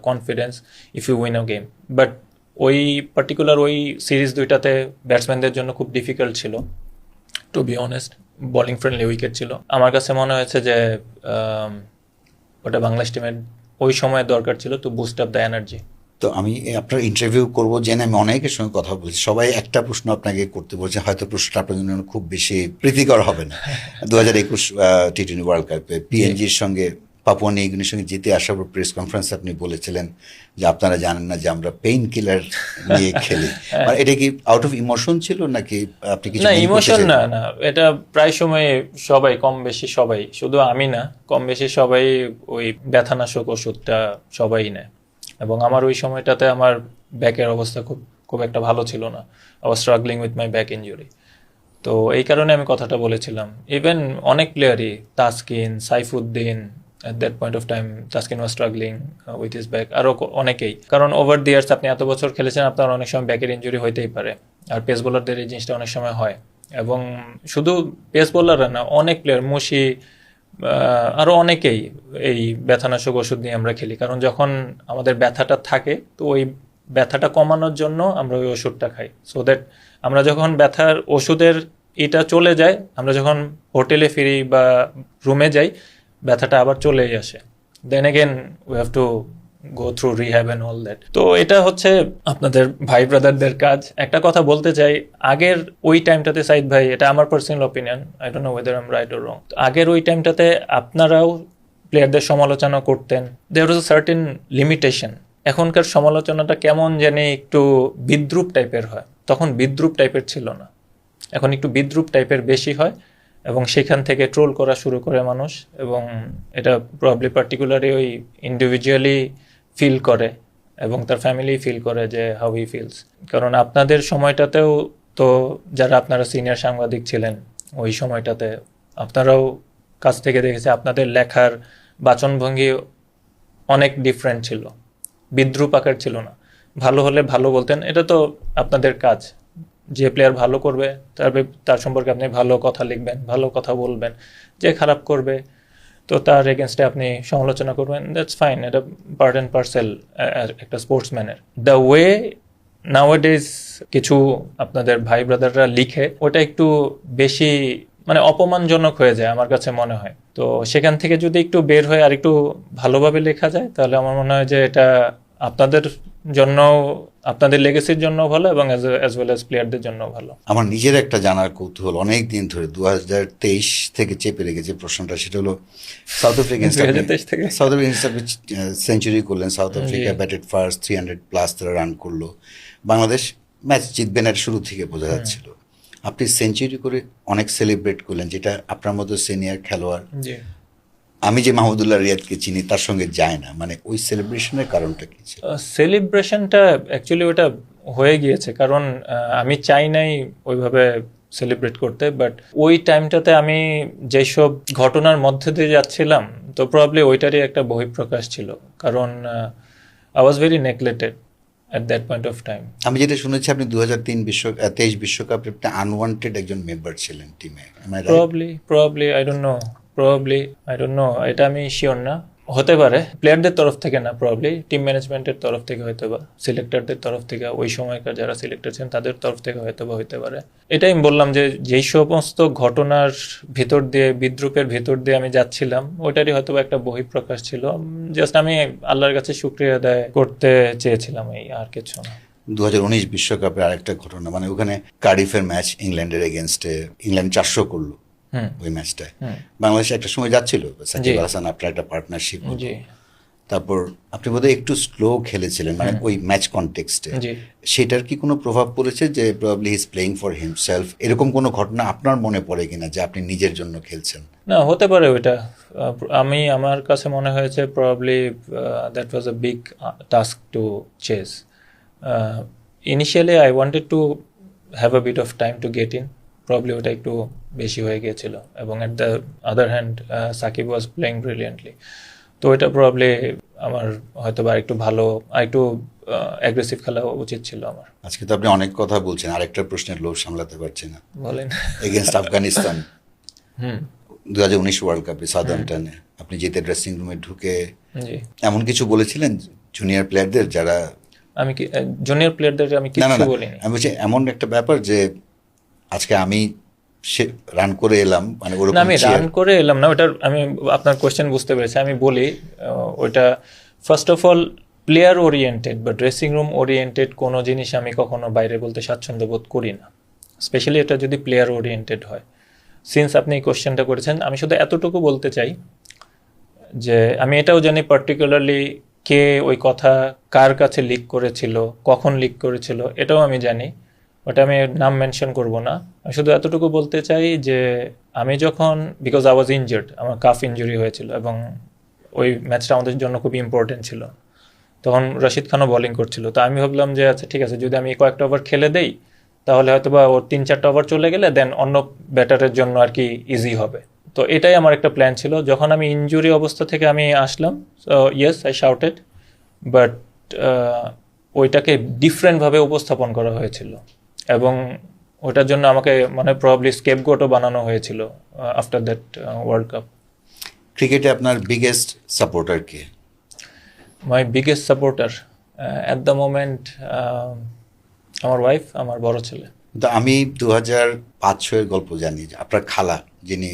confidence if you win a game. But ওই পার্টিকুলার ওই সিরিজ দুইটাতে ব্যাটসম্যানদের জন্য খুব ডিফিকাল্ট ছিল, to be honest. Bowling friendly wicket ছিল। আমার কাছে মনে হয়েছে যে ওটা বাংলাদেশ টিমের ওই সময় দরকার ছিল two boost up the energy. তো আমি আপনার ইন্টারভিউ করবো জেনে আমি অনেকের সঙ্গে কথা বলছি, সবাই একটা প্রশ্ন আপনাকে করতে বলছে, হয়তো প্রশ্নটা আপনার জন্য খুব বেশি প্রীতিকর হবে না। 2021 টি20 ওয়ার্ল্ড কাপে পিএনজির সঙ্গে পাপুয়া নিউ গিনির সঙ্গে জিতে আসার পর প্রেস কনফারেন্সে আপনি বলেছিলেন যে আপনারা জানেন না যে আমরা পেইন কিলার নিয়ে খেলি। মানে এটা কি আউট অফ ইমোশন ছিল নাকি আপনি কিছু? না, ইমোশন না, এটা প্রায় সময় সবাই কম বেশি সবাই, শুধু আমি না, কম বেশি সবাই ওই ব্যথানাশক ওষুধটা সবাই নেয়। এবং আমার ওই সময়টাতে আমার ব্যাকের অবস্থা খুব একটা ভালো ছিল না। I was struggling with my back injury. তো এই কারণে আমি কথাটা বলেছিলাম। ইভেন অনেক প্লেয়ারই, Taskin, Saifuddin, at that point of time Taskin was struggling with his back, আরও অনেকেই। কারণ ওভার দি ইয়ার্স আপনি এত বছর খেলেছেন, আপনার অনেক সময় ব্যাকের ইনজুরি হইতেই পারে। আর পেস বোলারদের এই জিনিসটা অনেক সময় হয়। এবং শুধু পেস বোলাররা না, অনেক প্লেয়ার, মুশি, আরও অনেকেই এই ব্যথানাশক ওষুধ নিয়ে আমরা খেলি। কারণ যখন আমাদের ব্যথাটা থাকে, তো ওই ব্যথাটা কমানোর জন্য আমরা ওই ওষুধটা খাই, সো দ্যাট আমরা যখন ব্যথার ওষুধের এটা চলে যায়, আমরা যখন হোটেলে ফিরি বা রুমে যাই, ব্যথাটা আবার চলেই আসে। Then again we have to go through rehab and all that. তো এটা হচ্ছে আপনাদের ভাই ব্রাদারদের কাজ। একটা কথা বলতে চাই, আগের ওই টাইমটাতে সাইদ ভাই, এটা আমার personal opinion, I don't know whether I am right or wrong, আগের ওই টাইমটাতে আপনারাও প্লেয়ারদের সমালোচনা করতেন, দেয়ার ওয়াজ আ সার্টেন লিমিটেশন। এখনকার সমালোচনাটা কেমন জানি একটু বিদ্রূপ টাইপের হয়, তখন বিদ্রূপ টাইপের ছিল না, এখন একটু বিদ্রূপ টাইপের বেশি হয়। এবং সেখান থেকে ট্রোল করা শুরু করে মানুষ, এবং এটা প্রবাবলি পার্টিকুলারলি ওই ইন্ডিভিজুয়ালি ফিল করে এবং তার ফ্যামিলি ফিল করে যে হাউ হি ফিলস। কারণ আপনাদের সময়টাতেও তো যারা আপনারা সিনিয়র সাংবাদিক ছিলেন, ওই সময়টাতে আপনারাও কাছ থেকে দেখেছে, আপনাদের লেখার বাচনভঙ্গি অনেক ডিফারেন্ট ছিল, বিদ্রূপ আকার ছিল না। ভালো হলে ভালো বলতেন, এটা তো আপনাদের কাজ। যে প্লেয়ার ভালো করবে তার সম্পর্কে আপনি ভালো কথা লিখবেন, ভালো কথা বলবেন। যে খারাপ করবে তো তার এগেনস্টে আপনি সমালোচনা করবেন, দ্যাটস ফাইন, এটা পার্ট অ্যান্ড পার্সেল একটা স্পোর্টসম্যানের। দ্য ওয়ে নাওয়াডেজ কিছু আপনাদের ভাই ব্রাদাররা লিখে, ওটা একটু বেশি মানে অপমানজনক হয়ে যায় আমার কাছে মনে হয়। তো সেখান থেকে যদি একটু বের হয়ে আর একটু ভালোভাবে লেখা যায়, তাহলে আমার মনে হয় যে এটা আপনাদের জন্য, আপনাদের লেগেসির জন্য ভালো, এবং অ্যাজ ওয়েল অ্যাজ প্লেয়ারদের জন্য ভালো। আমার নিজের একটা জানার কৌতূহল, অনেক দিন ধরে 2023 থেকে চেপে রেখেছে প্রশ্নটা, সেটা হলো সাউথ আফ্রিকা সেঞ্চুরি করলেন, সাউথ আফ্রিকা ব্যাটেড ফার্স্ট, 300+ তারা রান করলো, বাংলাদেশ ম্যাচ জিতবেন এর শুরু থেকে বোঝা যাচ্ছিল। আপনি সেঞ্চুরি করে অনেক সেলিব্রেট করলেন, যেটা আপনার মতো সিনিয়র খেলোয়াড়, আমি যে মাহমুদুল্লাহ রিয়াদকে চিনি, তার সঙ্গে যায় না। মানে ওই সেলিব্রেশনের কারণটা কি ছিল? সেলিব্রেশনটা অ্যাকচুয়ালি ওটা হয়ে গিয়েছে, কারণ আমি চাই নাই ওইভাবে সেলিব্রেট করতে। বাট ওই টাইমটাতে আমি যেসব ঘটনার মধ্যে দিয়ে যাচ্ছিলাম, তো প্রবাবলি ওইটারই একটা বহিঃপ্রকাশ ছিল। কারণ I was very neglected at that point of time. আমি যেটা শুনেছি, আপনি 2023 বিশ্বকাপে আপনি আনওয়ান্টেড একজন মেম্বার ছিলেন টিমে। Probably I don't know, এটা আমি শিওর না, হতে পারে প্লেয়ারদের তরফ থেকে না, প্রবাবলি টিম ম্যানেজমেন্টের তরফ থেকে হয়তো বা সিলেক্টরদের তরফ থেকে, ওই সময়কার যারা সিলেক্টর ছিলেন তাদের তরফ থেকে হয়তো বা হইতে পারে। এটাই আমি বললাম যে যেই সমস্ত ঘটনার ভিতর দিয়ে, বিদ্রুপের ভিতর দিয়ে আমি যাচ্ছিলাম, ওইটারই হয়তো বা একটা বহিঃপ্রকাশ ছিল। জাস্ট আমি আল্লাহর কাছে শুকরিয়া আদায় করতে চেয়েছিলাম, এই আর কিছু না। 2019 বিশ্বকাপের আরেকটা ঘটনা, মানে ওখানে কার্ডিফের ম্যাচ ইংল্যান্ডের এগেনস্টে, ইংল্যান্ড 400 করলো ওই ম্যাচটায়। বাংলাদেশ একটা সময় যাচ্ছিল, সাকিব আল হাসান আপনার একটা পার্টনারশিপ, তারপর আপনি বোধহয় একটু স্লো খেলেছিলেন মানে ওই ম্যাচ কনটেক্সটে, সেটার কি কোনো প্রভাব পড়েছে যে probably he is playing for himself, এরকম কোনো ঘটনা আপনার মনে পড়ে কিনা যে আপনি নিজের জন্য খেলছেন? না, হতে পারে ওইটা। আমার কাছে মনে হয়েছে probably that was a big task to chase. Initially I wanted to have a bit of time to get in, probably ওটা একটু বেশি হয়ে গিয়েছিল। এবং at the other hand Shakib was playing brilliantly, তো এটা প্রবাবলি আমার হয়তো বা একটু ভালো, একটু অ্যাগ্রেসিভ খেলা উচিত ছিল আমার। আজকে তো আপনি অনেক কথা বলছেন, আরেকটা প্রশ্নের লোভ সামলাতে পারছি না। বলেন। এগেনস্ট আফগানিস্তান 2019 ওয়ার্ল্ড কাপে সাউদাম্পটনে আপনি যেতে ড্রেসিং রুমে ঢুকে জি। এমন কিছু বলেছিলেন জুনিয়র প্লেয়ারদের যারা? আমি কি জুনিয়র প্লেয়ারদের আমি না কিছু না, বলিনি। আমি বলছি এমন একটা ব্যাপার যে আজকে আমি রান করে এলাম, মানে না, ওরকম আমি রান করে এলাম না, ওটা আমি আপনার কোশ্চেন বুঝতে পেরেছি। আমি বলি ওইটা first of all player oriented বা ড্রেসিং রুম ওরিয়েন্টেড কোনো জিনিস আমি কখনো বাইরে বলতে স্বাচ্ছন্দ্য বোধ করি না, স্পেশালি এটা যদি প্লেয়ার ওরিয়েন্টেড হয়। সিন্স আপনি এই কোশ্চেনটা করেছেন, আমি শুধু এতটুকু বলতে চাই যে আমি এটাও জানি পার্টিকুলারলি কে ওই কথা কার কাছে লিক করেছিল, কখন লিক করেছিল, এটাও আমি জানি। ওটা আমি নাম মেনশন করব না। আমি শুধু এতটুকু বলতে চাই যে আমি যখন, বিকজ আই ওয়াজ ইনজার্ড, আমার কাফ ইনজুরি হয়েছিল এবং ওই ম্যাচটা আমাদের জন্য খুব ইম্পর্টেন্ট ছিল, তখন রশিদ খানও বোলিং করছিল। তো আমি ভাবলাম যে আচ্ছা ঠিক আছে, যদি আমি কয়েকটা ওভার খেলে দেই তাহলে হয়তো বা ওর 3-4টা ওভার চলে গেলে দেন অন্য ব্যাটারের জন্য আর কি ইজি হবে। তো এটাই আমার একটা প্ল্যান ছিল। যখন আমি ইনজুরি অবস্থা থেকে আমি আসলাম, ইয়েস আই শাউটেড, বাট ওইটাকে ডিফারেন্টভাবে উপস্থাপন করা হয়েছিল এবং ওটার জন্য আমাকে মানে প্রবাবলি স্কেপগোটও বানানো হয়েছিল আফটার দ্যাট ওয়ার্ল্ড কাপ। ক্রিকেটে আপনার biggest supporter K? My biggest supporter at the moment আমার ওয়াইফ, আমার বড় ছেলে। তো আমি 2005-06 গল্প জানি যে আপনার খালা যিনি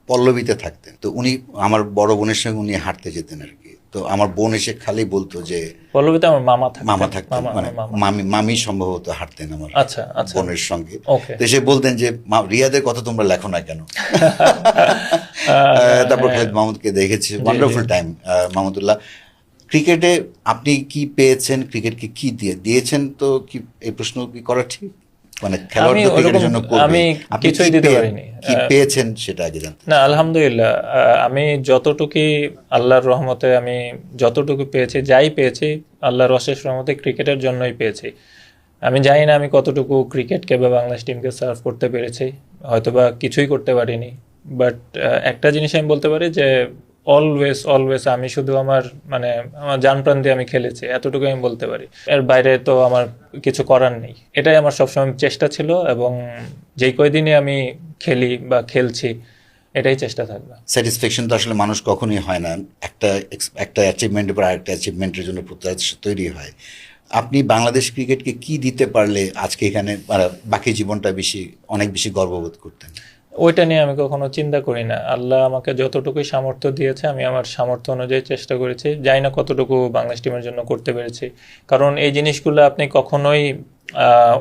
পল্লবীতে থাকতেন, তো উনি আমার বড় বোনের সঙ্গে উনি হাঁটতে যেতেন আর কি। তো আমার বোন এসে খালি বলতো যে পল্লবীতে আমার মামা থাকতেন, মানে মামি সম্ভবত হাঁটতেন আমার আচ্ছা আচ্ছা বোনের সঙ্গে। ওকে। তো সে বলতেন যে রিয়াদের কথা তোমরা লেখো না কেন? তারপর খালিদ মাহমুদকে দেখেছি, ওয়ান্ডারফুল টাইম। মাহমুদুল্লাহ, ক্রিকেটে আপনি কি পেয়েছেন, ক্রিকেটকে কি দিয়েছেন? তো কি এই প্রশ্ন কি করা ঠিক? মানে খেলোয়াড় তো ক্রিকেটের জন্য করবে, আমি আপনি কিছুই দিতে পারিনি। কি পেয়েছেন সেটা আগে জানতে। না, আলহামদুলিল্লাহ, আমি যতটুকু আল্লাহর রহমতে আমি যতটুকু পেয়েছি, যাই পেয়েছি আল্লাহর অশেষ রহমতে ক্রিকেটের জন্যই পেয়েছি। আমি জানি না আমি কতটুকু ক্রিকেটকে বা বাংলাদেশ টিমকে সার্ভ করতে পেরেছি, হয়তোবা কিছুই করতে পারিনি। বাট একটা জিনিস আমি বলতে পারি যে অলওয়েজ আমি শুধু আমার জান প্রাণ দিয়ে আমি খেলেছি, এতটুকু আমি বলতে পারি। এর বাইরে তো আমার কিছু করার নেই। এটাই আমার সবসময় চেষ্টা ছিল এবং যেই কয়দিনে আমি খেলি বা খেলছি এটাই চেষ্টা থাকবে। স্যাটিসফ্যাকশন তো আসলে মানুষ কখনোই হয় না, একটা অ্যাচিভমেন্টের পর আরেকটা অ্যাচিভমেন্টের জন্য প্রত্যাশা তৈরি হয়। আপনি বাংলাদেশ ক্রিকেটকে কি দিতে পারলে আজকে এখানে বাকি জীবনটা অনেক বেশি গর্ববোধ করতেন? ওইটা নিয়ে আমি কখনো চিন্তা করি না। আল্লাহ আমাকে যতটুকুই সামর্থ্য দিয়েছে আমি আমার সামর্থ্য অনুযায়ী চেষ্টা করেছি। জানি না কতটুকু বাংলাদেশ টিমের জন্য করতে পেরেছি, কারণ এই জিনিসগুলো আপনি কখনোই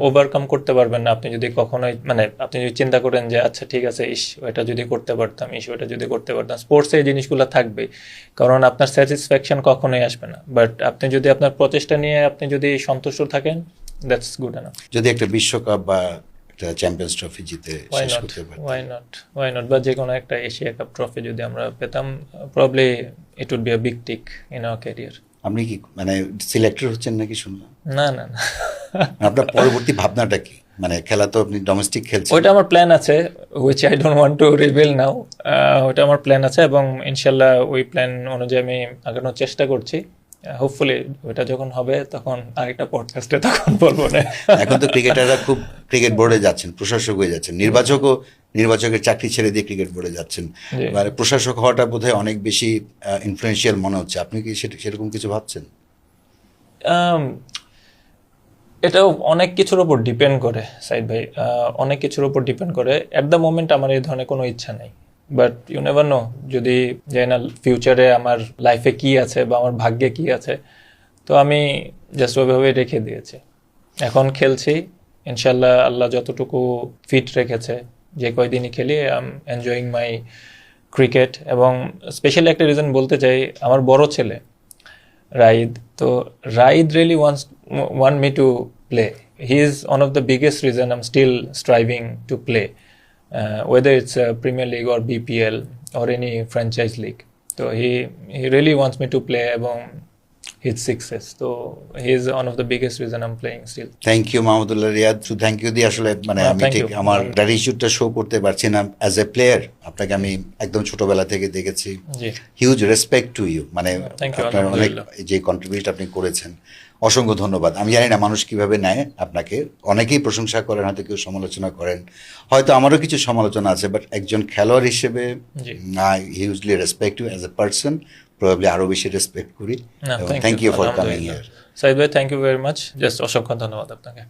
ওভারকাম করতে পারবেন না আপনি যদি কখনোই আপনি যদি চিন্তা করেন যে আচ্ছা ঠিক আছে, ওইটা যদি করতে পারতাম, ওইটা যদি করতে পারতাম। স্পোর্টসে এই জিনিসগুলো থাকবে, কারণ আপনার স্যাটিসফ্যাকশন কখনোই আসবে না। বাট আপনি যদি আপনার প্রচেষ্টা নিয়ে আপনি যদি সন্তুষ্ট থাকেন, দ্যাটস গুড এনাফ। যদি একটা বিশ্বকাপ বা একটা চ্যাম্পিয়ন্স ট্রফি জিতে শেষ করতে পারতেন, ওয়াই নট, বা যে কোনো একটা এশিয়া কাপ ট্রফি যদি আমরা পেতাম, probably it would be a big tick in our career. আপনি কি সিলেক্টর হচ্ছেন নাকি শুনলাম? না, আপনার পরবর্তী ভাবনাটা কি? খেলা তো আপনি ডোমেস্টিক খেলছেন। ওইটা আমার প্ল্যান আছে, which I don't want to reveal now. ওইটা আমার প্ল্যান আছে এবং ইনশাল্লাহ ওই প্ল্যান অনুযায়ী আমি আগানোর চেষ্টা করছি। হোপফুলি ওইটা যখন হবে তখন আরেকটা পডকাস্টে তখন বলবো না। এখন তো ক্রিকেটাররা খুব ক্রিকেট বোর্ডে যাচ্ছেন, প্রশাসক হয়ে যাচ্ছেন, নির্বাচকের চাকরি ছেড়ে দিয়ে ক্রিকেট বোর্ডে যাচ্ছেন। প্রশাসক হওয়াটা বোধহয় অনেক বেশি ইনফ্লুয়েন্সিয়াল মনে হচ্ছে। আপনি কি সেরকম কিছু ভাবছেন? এটাও অনেক কিছুর উপর ডিপেন্ড করে সাইদ ভাই, অনেক কিছুর উপর ডিপেন্ড করে। অ্যাট দ্য মোমেন্ট আমার এই ধরনের কোনো ইচ্ছা নেই, বাট ইউ নেভার নো, যদি জানি না ফিউচারে আমার লাইফে কি আছে বা আমার ভাগ্যে কি আছে। তো আমি জাস্ট ওইভাবে রেখে দিয়েছি, এখন খেলছি ইনশাল্লাহ। আল্লাহ যতটুকু ফিট রেখেছে, যে কয়দিনই খেলি I am enjoying my cricket. এবং স্পেশালি একটা রিজন বলতে চাই, আমার বড় ছেলে Raid. So Raid really want me to play. He is one of the biggest reason I'm still striving to play, whether it's Premier League or BPL or any franchise league. So he really wants me to play এবং his success. So he is one of the biggest reason I'm playing still. Thank you Mahmudullah Riyad. শুধু thank you দিয়ে আসলে মানে আমি thank ঠিক you. আমার গ্র্যাটিটিউডটা show করতে পারছি না। অ্যাজ এ প্লেয়ার আপনাকে আমি একদম ছোটবেলা থেকে দেখেছি। জি হিউজ রেসপেক্ট টু ইউ, মানে Thank you, আপনার অনেক আলহামদুলিল্লাহ। যে কন্ট্রিবিউট আপনি করেছেন, অসংখ্য ধন্যবাদ। আমি জানি না মানুষ কিভাবে নেয় আপনাকে, অনেকেই প্রশংসা করেন, হয়তো কেউ সমালোচনা করেন, হয়তো আমারও কিছু সমালোচনা আছে, বাট একজন খেলোয়াড় হিসেবে জি। I hugely respect you as a person, probably আরও বেশি রেসপেক্ট করি। না থ্যাংক ইউ ফর কামিং আলহামদুলিল্লাহ। হিয়ার। সাইদ ভাই thank you very much, just অসংখ্য ধন্যবাদ আপনাকে।